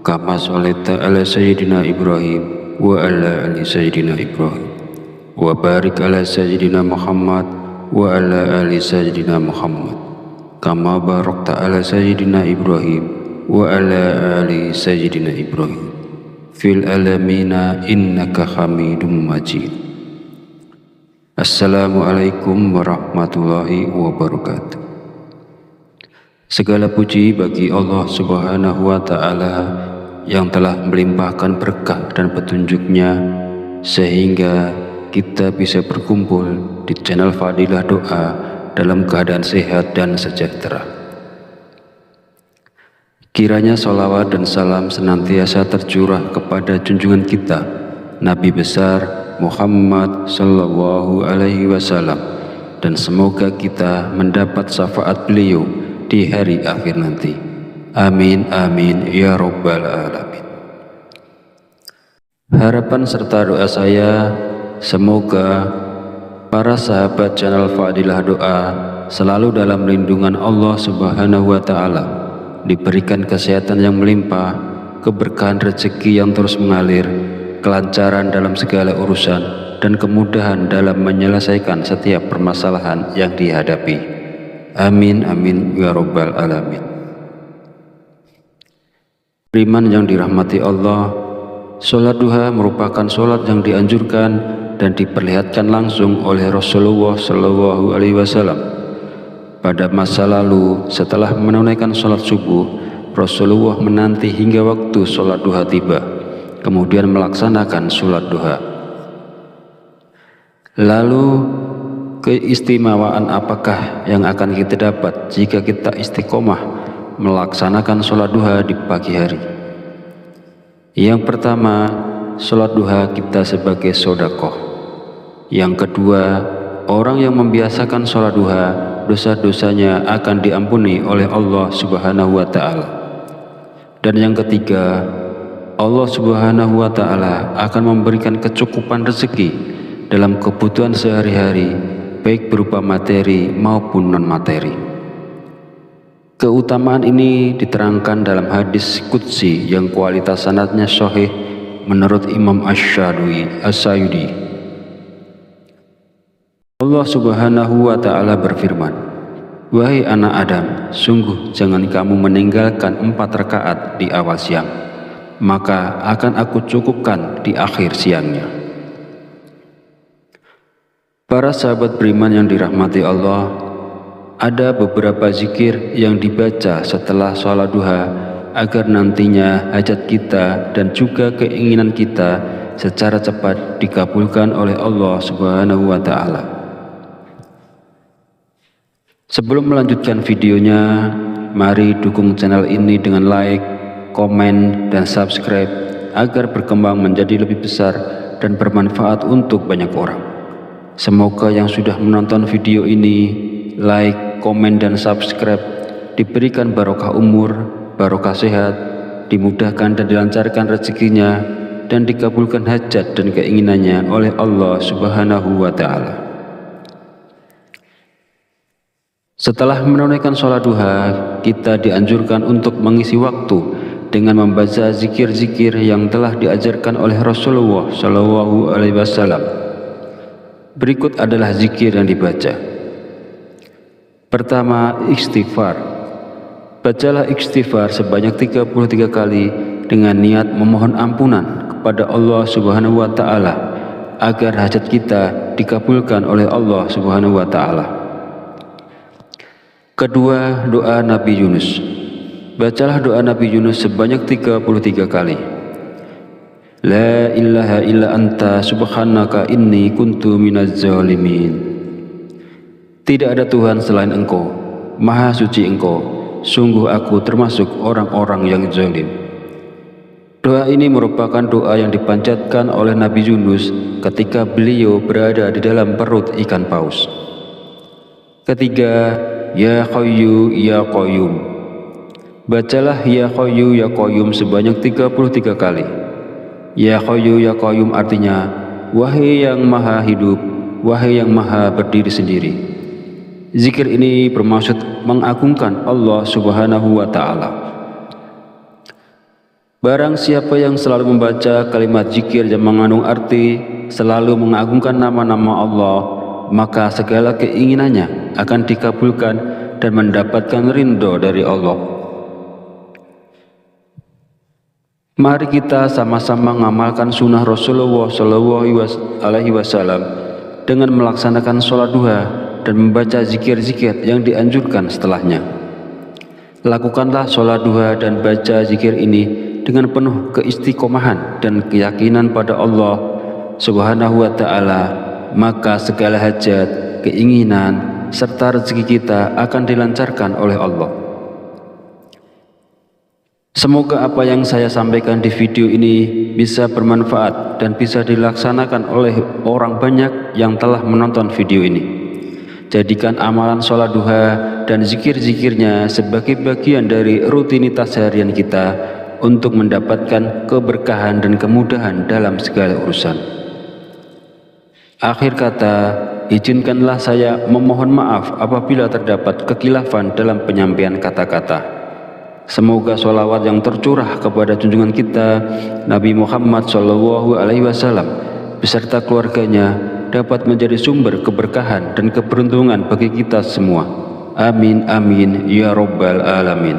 kama sholaita ala sayyidina Ibrahim wa ala ali sayyidina Ibrahim wa barik ala sayyidina Muhammad wa ala ali sayyidina Muhammad kama barakta ala sayyidina Ibrahim wa ala ali sayyidina Ibrahim fil alamina innaka hamidum majid. Assalamualaikum warahmatullahi wabarakatuh. Segala puji bagi Allah Subhanahu wa Ta'ala yang telah melimpahkan berkah dan petunjuknya sehingga kita bisa berkumpul di channel Fadilah Doa dalam keadaan sehat dan sejahtera. Kiranya sholawat dan salam senantiasa tercurah kepada junjungan kita Nabi besar Muhammad sallallahu alaihi wasallam, dan semoga kita mendapat syafaat beliau di hari akhir nanti. Amin amin ya rabbal alamin. Harapan serta doa saya, semoga para sahabat channel Fadilah Doa selalu dalam lindungan Allah Subhanahu wa Ta'ala, diberikan kesehatan yang melimpah, keberkahan rezeki yang terus mengalir, kelancaran dalam segala urusan, dan kemudahan dalam menyelesaikan setiap permasalahan yang dihadapi. Amin amin ya rabbal alamin. Beriman yang dirahmati Allah, sholat duha merupakan sholat yang dianjurkan dan diperlihatkan langsung oleh Rasulullah SAW. Pada masa lalu, setelah menunaikan sholat subuh, Rasulullah menanti hingga waktu sholat duha tiba, kemudian melaksanakan sholat duha. Lalu keistimewaan apakah yang akan kita dapat jika kita istiqomah melaksanakan sholat duha di pagi hari? Yang pertama, sholat duha kita sebagai sedekah. Yang kedua, orang yang membiasakan sholat duha, dosa-dosanya akan diampuni oleh Allah Subhanahu wa Ta'ala. Dan yang ketiga, Allah Subhanahu wa Ta'ala akan memberikan kecukupan rezeki dalam kebutuhan sehari-hari, baik berupa materi maupun non-materi. Keutamaan ini diterangkan dalam hadis qudsi yang kualitas sanadnya sahih menurut Imam Asy-Syayudi. Allah Subhanahu wa Ta'ala berfirman, "Wahai anak Adam, sungguh jangan kamu meninggalkan 4 rakaat di awal siang, maka akan aku cukupkan di akhir siangnya." Para sahabat beriman yang dirahmati Allah, ada beberapa zikir yang dibaca setelah sholat duha agar nantinya hajat kita dan juga keinginan kita secara cepat dikabulkan oleh Allah Subhanahu wa Ta'ala. Sebelum melanjutkan videonya, mari dukung channel ini dengan like, komen, dan subscribe agar berkembang menjadi lebih besar dan bermanfaat untuk banyak orang. Semoga yang sudah menonton video ini, like, komen, dan subscribe diberikan barokah umur, barokah sehat, dimudahkan dan dilancarkan rezekinya, dan dikabulkan hajat dan keinginannya oleh Allah Subhanahu wa Ta'ala. Setelah menunaikan sholat duha, kita dianjurkan untuk mengisi waktu dengan membaca zikir-zikir yang telah diajarkan oleh Rasulullah SAW. Berikut adalah zikir yang dibaca. Pertama, istighfar. Bacalah istighfar sebanyak 33 kali dengan niat memohon ampunan kepada Allah Subhanahu wa Ta'ala agar hajat kita dikabulkan oleh Allah Subhanahu wa Ta'ala. Kedua, doa Nabi Yunus. Bacalah doa Nabi Yunus sebanyak 33 kali. La ilaha illa anta subhanaka inni kuntu minaz zalimin. Tidak ada Tuhan selain Engkau, Maha Suci Engkau, sungguh aku termasuk orang-orang yang zalim. Doa ini merupakan doa yang dipanjatkan oleh Nabi Yunus ketika beliau berada di dalam perut ikan paus. Ketiga, Ya Hayyu Ya Qayyum. Bacalah Ya Hayyu Ya Qayyum sebanyak 33 kali. Ya Hayyu Ya Qayyum artinya, wahai yang maha hidup, wahai yang maha berdiri sendiri. Zikir ini bermaksud mengagungkan Allah Subhanahu wa Ta'ala. Barang siapa yang selalu membaca kalimat zikir yang mengandung arti selalu mengagungkan nama-nama Allah, maka segala keinginannya akan dikabulkan dan mendapatkan ridho dari Allah. Mari kita sama-sama mengamalkan sunnah Rasulullah SAW dengan melaksanakan sholat duha dan membaca zikir-zikir yang dianjurkan setelahnya. Lakukanlah sholat duha dan baca zikir ini dengan penuh keistiqomahan dan keyakinan pada Allah Subhanahu wa Ta'ala, maka segala hajat, keinginan, serta rezeki kita akan dilancarkan oleh Allah. Semoga apa yang saya sampaikan di video ini bisa bermanfaat dan bisa dilaksanakan oleh orang banyak yang telah menonton video ini. Jadikan amalan sholat duha dan zikir-zikirnya sebagai bagian dari rutinitas harian kita untuk mendapatkan keberkahan dan kemudahan dalam segala urusan. Akhir kata, izinkanlah saya memohon maaf apabila terdapat kekhilafan dalam penyampaian kata-kata. Semoga sholawat yang tercurah kepada junjungan kita Nabi Muhammad SAW beserta keluarganya dapat menjadi sumber keberkahan dan keberuntungan bagi kita semua. Amin amin ya rabbal alamin.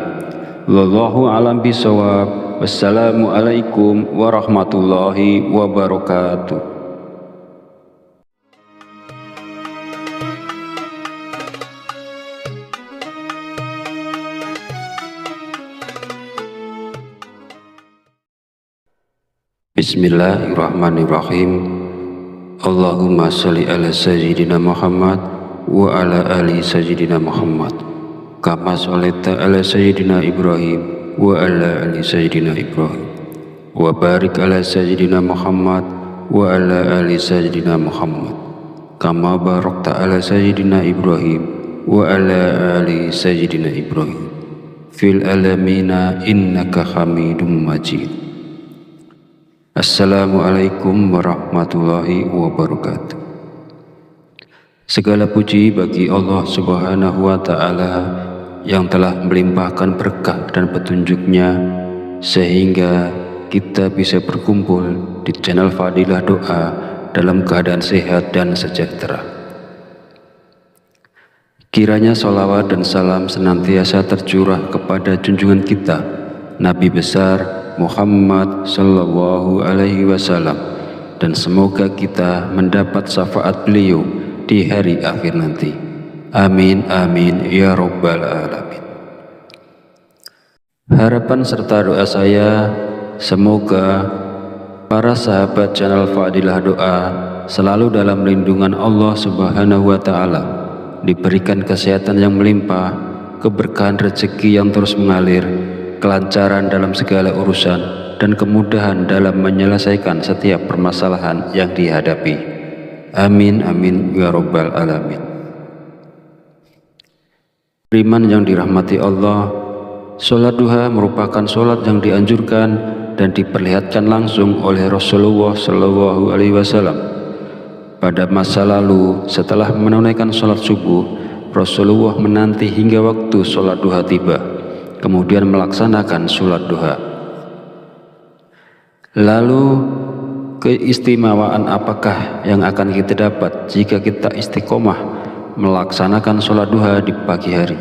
Wallahu a'lam bishawab. Wassalamualaikum warahmatullahi wabarakatuh. Bismillahirrahmanirrahim. Allahumma sholli ala sayyidina Muhammad wa ala ali sayyidina Muhammad kama sholaita ala sayyidina Ibrahim wa ala ali sayyidina Ibrahim wa barik ala sayyidina Muhammad wa ala ali sayyidina Muhammad kama barakta ala sayyidina Ibrahim wa ala ali sayyidina Ibrahim fil alamina innaka hamidum majid. Assalamualaikum warahmatullahi wabarakatuh. Segala puji bagi Allah Subhanahu wa Ta'ala yang telah melimpahkan berkah dan petunjuknya sehingga kita bisa berkumpul di channel Fadilah Doa dalam keadaan sehat dan sejahtera. Kiranya sholawat dan salam senantiasa tercurah kepada junjungan kita Nabi besar Muhammad Sallallahu Alaihi Wasallam, dan semoga kita mendapat syafaat beliau di hari akhir nanti. Amin amin ya rabbal alamin. Harapan serta doa saya, semoga para sahabat channel Fadilah Doa selalu dalam lindungan Allah Subhanahu wa Ta'ala, diberikan kesehatan yang melimpah, keberkahan rezeki yang terus mengalir, kelancaran dalam segala urusan, dan kemudahan dalam menyelesaikan setiap permasalahan yang dihadapi. Amin amin ya rabbal alamin. Beriman yang dirahmati Allah, sholat duha merupakan sholat yang dianjurkan dan diperlihatkan langsung oleh Rasulullah Shallallahu Alaihi Wasallam. Pada masa lalu, setelah menunaikan sholat subuh, Rasulullah menanti hingga waktu sholat duha tiba, kemudian melaksanakan sholat duha. Lalu keistimewaan apakah yang akan kita dapat jika kita istiqomah melaksanakan sholat duha di pagi hari?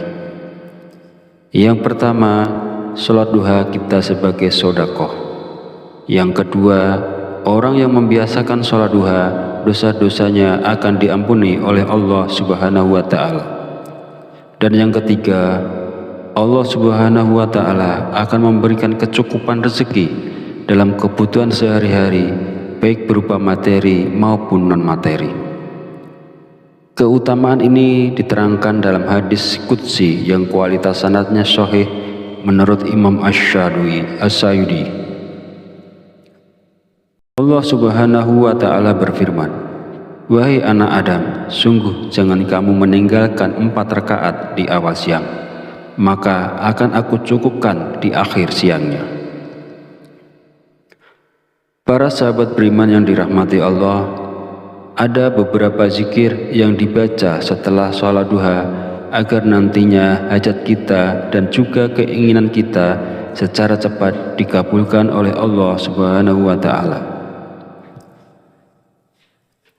Yang pertama, sholat duha kita sebagai sedekah. Yang kedua, orang yang membiasakan sholat duha, dosa-dosanya akan diampuni oleh Allah Subhanahu wa Ta'ala. Dan yang ketiga, Allah Subhanahu wa Ta'ala akan memberikan kecukupan rezeki dalam kebutuhan sehari-hari, baik berupa materi maupun non-materi. Keutamaan ini diterangkan dalam hadis qudsi yang kualitas sanadnya sahih menurut Imam Asy-Syadili. Allah Subhanahu wa Ta'ala berfirman, "Wahai anak Adam, sungguh jangan kamu meninggalkan 4 rakaat di awal siang, maka akan aku cukupkan di akhir siangnya." Para sahabat beriman yang dirahmati Allah, ada beberapa zikir yang dibaca setelah sholat duha agar nantinya hajat kita dan juga keinginan kita secara cepat dikabulkan oleh Allah Subhanahu wa Ta'ala.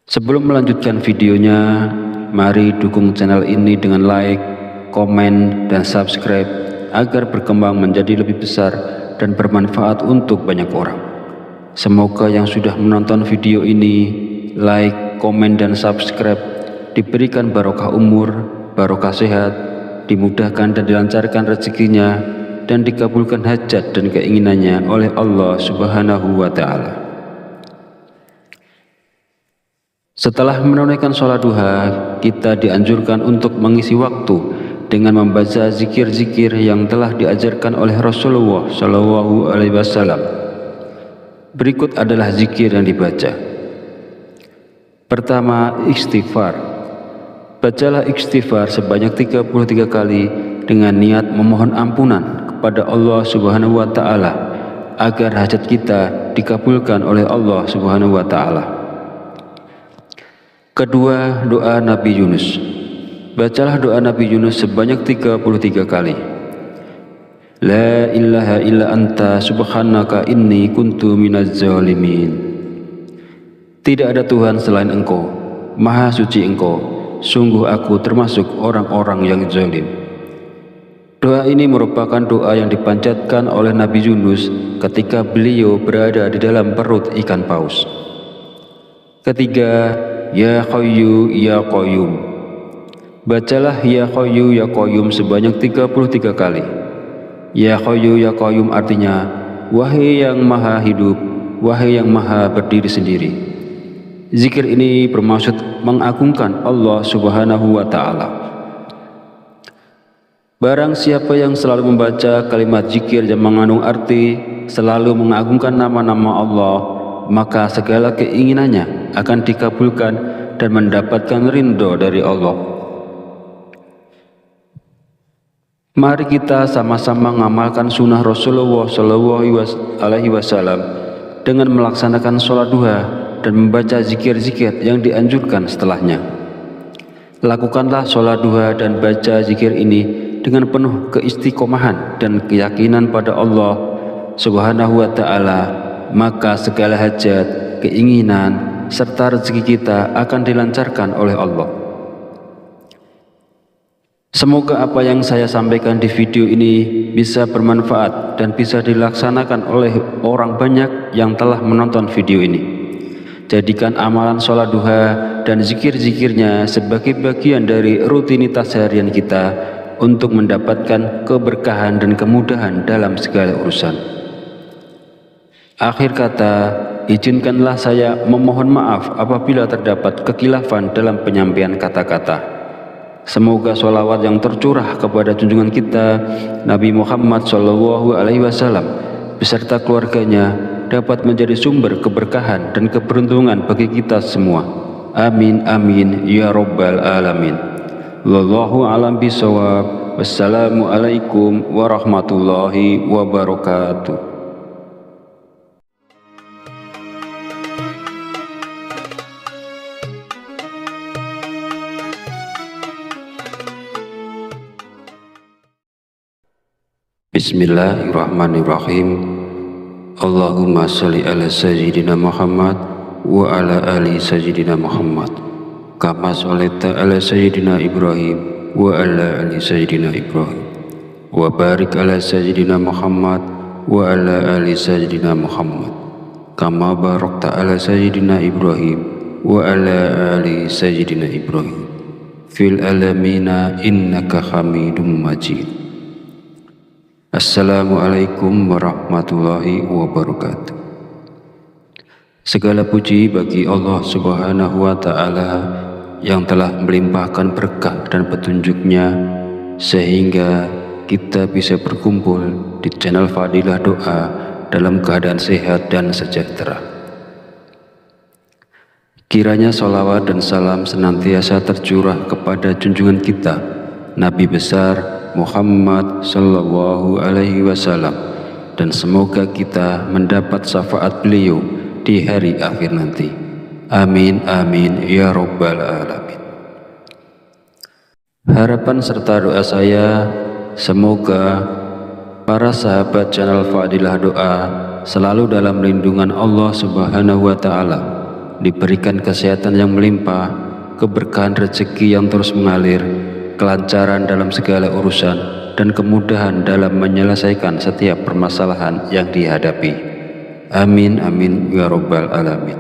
Sebelum melanjutkan videonya, mari dukung channel ini dengan like, komen, dan subscribe agar berkembang menjadi lebih besar dan bermanfaat untuk banyak orang. Semoga yang sudah menonton video ini, like, komen, dan subscribe diberikan barokah umur, barokah sehat, dimudahkan dan dilancarkan rezekinya, dan dikabulkan hajat dan keinginannya oleh Allah Subhanahu wa Ta'ala. Setelah menunaikan sholat duha, kita dianjurkan untuk mengisi waktu dengan membaca zikir-zikir yang telah diajarkan oleh Rasulullah Shallallahu Alaihi Wasallam. Berikut adalah zikir yang dibaca. Pertama, istighfar. Bacalah istighfar sebanyak 33 kali dengan niat memohon ampunan kepada Allah Subhanahu wa Ta'ala agar hajat kita dikabulkan oleh Allah Subhanahu wa Ta'ala. Kedua, doa Nabi Yunus. Bacalah doa Nabi Yunus sebanyak 33 kali. La ilaha illa anta subhanaka inni kuntu minaz zalimin. Tidak ada Tuhan selain Engkau, Maha Suci Engkau, sungguh aku termasuk orang-orang yang zalim. Doa ini merupakan doa yang dipanjatkan oleh Nabi Yunus ketika beliau berada di dalam perut ikan paus. Ketiga, Ya Hayyu Ya Qayyum. Bacalah Ya Hayyu Ya Qayyum sebanyak 33 kali. Ya Hayyu Ya Qayyum artinya, wahai yang maha hidup, wahai yang maha berdiri sendiri. Zikir ini bermaksud mengagungkan Allah Subhanahu wa Ta'ala. Barang siapa yang selalu membaca kalimat zikir yang mengandung arti selalu mengagungkan nama-nama Allah, maka segala keinginannya akan dikabulkan dan mendapatkan ridho dari Allah. Mari kita sama-sama mengamalkan sunnah Rasulullah SAW dengan melaksanakan sholat duha dan membaca zikir-zikir yang dianjurkan setelahnya. Lakukanlah sholat duha dan baca zikir ini dengan penuh keistiqomahan dan keyakinan pada Allah Subhanahu wa Ta'ala, maka segala hajat, keinginan, serta rezeki kita akan dilancarkan oleh Allah. Semoga apa yang saya sampaikan di video ini bisa bermanfaat dan bisa dilaksanakan oleh orang banyak yang telah menonton video ini. Jadikan amalan sholat duha dan zikir-zikirnya sebagai bagian dari rutinitas harian kita untuk mendapatkan keberkahan dan kemudahan dalam segala urusan. Akhir kata, izinkanlah saya memohon maaf apabila terdapat kekhilafan dalam penyampaian kata-kata. Semoga sholawat yang tercurah kepada junjungan kita Nabi Muhammad SAW beserta keluarganya dapat menjadi sumber keberkahan dan keberuntungan bagi kita semua. Amin amin ya rabbal alamin. Wallahu a'lam bishawab. Wassalamualaikum warahmatullahi wabarakatuh. Bismillahirrahmanirrahim. Allahumma sholli ala sayyidina Muhammad wa ala ali sayyidina Muhammad kama sholaita ala sayyidina Ibrahim wa ala ali sayyidina Ibrahim wa barik ala sayyidina Muhammad wa ala ali sayyidina Muhammad kama barakta ala sayyidina Ibrahim wa ala ali sayyidina Ibrahim fil alamina innaka Hamidum Majid. Assalamualaikum warahmatullahi wabarakatuh. Segala puji bagi Allah Subhanahu wa Ta'ala yang telah melimpahkan berkah dan petunjuknya sehingga kita bisa berkumpul di channel Fadilah Doa dalam keadaan sehat dan sejahtera. Kiranya sholawat dan salam senantiasa tercurah kepada junjungan kita Nabi besar Muhammad sallallahu alaihi wasallam, dan semoga kita mendapat syafaat beliau di hari akhir nanti. Amin amin ya rabbal alamin. Harapan serta doa saya, semoga para sahabat channel Fadilah Doa selalu dalam lindungan Allah Subhanahu wa Ta'ala, diberikan kesehatan yang melimpah, keberkahan rezeki yang terus mengalir, kelancaran dalam segala urusan, dan kemudahan dalam menyelesaikan setiap permasalahan yang dihadapi. Amin amin ya rabbal alamin.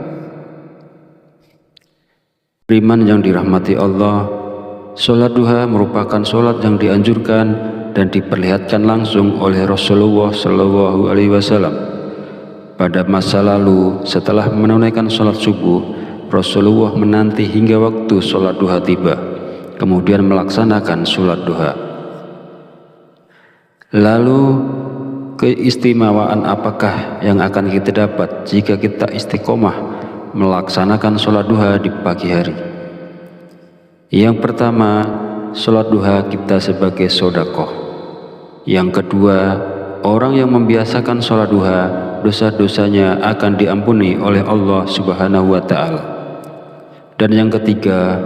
Beriman yang dirahmati Allah, sholat duha merupakan sholat yang dianjurkan dan diperlihatkan langsung oleh Rasulullah SAW. Pada masa lalu, setelah menunaikan sholat subuh, Rasulullah menanti hingga waktu sholat duha tiba, kemudian melaksanakan sholat duha. Lalu keistimewaan apakah yang akan kita dapat jika kita istiqomah melaksanakan sholat duha di pagi hari? Yang pertama, sholat duha kita sebagai sedekah. Yang kedua, orang yang membiasakan sholat duha, dosa-dosanya akan diampuni oleh Allah Subhanahu wa Ta'ala. Dan yang ketiga,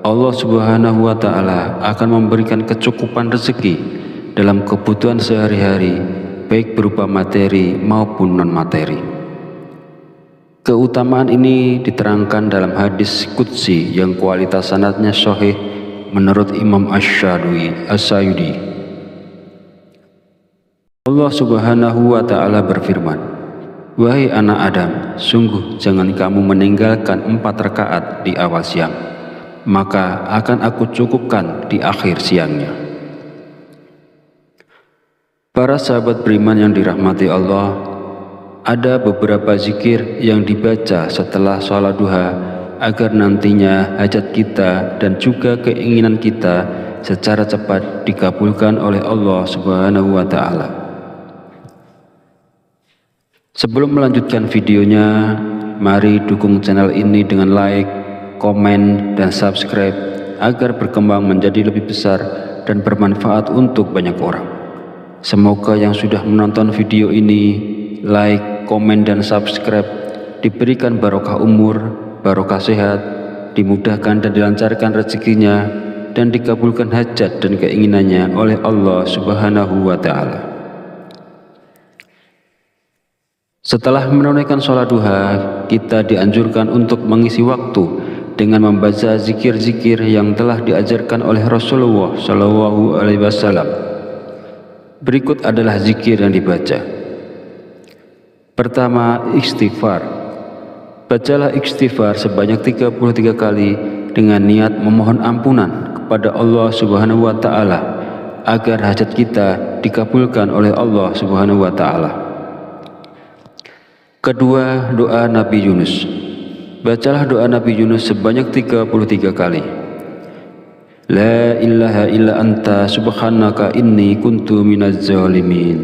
Allah Subhanahu wa Ta'ala akan memberikan kecukupan rezeki dalam kebutuhan sehari-hari, baik berupa materi maupun non-materi. Keutamaan ini diterangkan dalam hadis qudsi yang kualitas sanadnya sahih menurut Imam Asy-Syayudi. Allah Subhanahu wa Ta'ala berfirman, "Wahai anak Adam, sungguh jangan kamu meninggalkan 4 rakaat di awal siang, maka akan aku cukupkan di akhir siangnya." Para sahabat beriman yang dirahmati Allah, Ada beberapa zikir yang dibaca setelah sholat duha agar nantinya hajat kita dan juga keinginan kita secara cepat dikabulkan oleh Allah Subhanahu wa Ta'ala. Sebelum melanjutkan videonya, mari dukung channel ini dengan like, komen, dan subscribe agar berkembang menjadi lebih besar dan bermanfaat untuk banyak orang. Semoga yang sudah menonton video ini, like, komen, dan subscribe diberikan barokah umur, barokah sehat, dimudahkan dan dilancarkan rezekinya, dan dikabulkan hajat dan keinginannya oleh Allah Subhanahu wa Ta'ala. Setelah menunaikan sholat duha, kita dianjurkan untuk mengisi waktu dengan membaca zikir-zikir yang telah diajarkan oleh Rasulullah Shallallahu Alaihi Wasallam. Berikut adalah zikir yang dibaca. Pertama, istighfar. Bacalah istighfar sebanyak 33 kali dengan niat memohon ampunan kepada Allah Subhanahu wa Ta'ala agar hajat kita dikabulkan oleh Allah Subhanahu wa Ta'ala. Kedua, doa Nabi Yunus. Bacalah doa Nabi Yunus sebanyak 33 kali. La ilaha illa anta subhanaka inni kuntu minaz zalimin.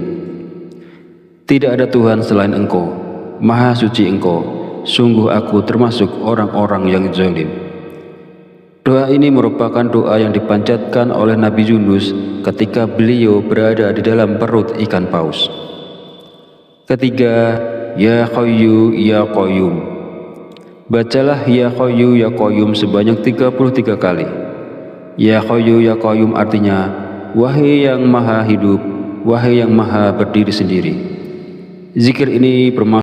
Tidak ada Tuhan selain Engkau, Maha Suci Engkau, sungguh aku termasuk orang-orang yang zalim. Doa ini merupakan doa yang dipanjatkan oleh Nabi Yunus ketika beliau berada di dalam perut ikan paus. Ketiga, Ya Qayyu Ya Qayyum. Bacalah Ya Qayyu Ya Qayyum sebanyak 33 kali. Ya Qayyu Ya Qayyum artinya, wahai yang maha hidup, wahai yang maha berdiri sendiri. Zikir ini bermaksud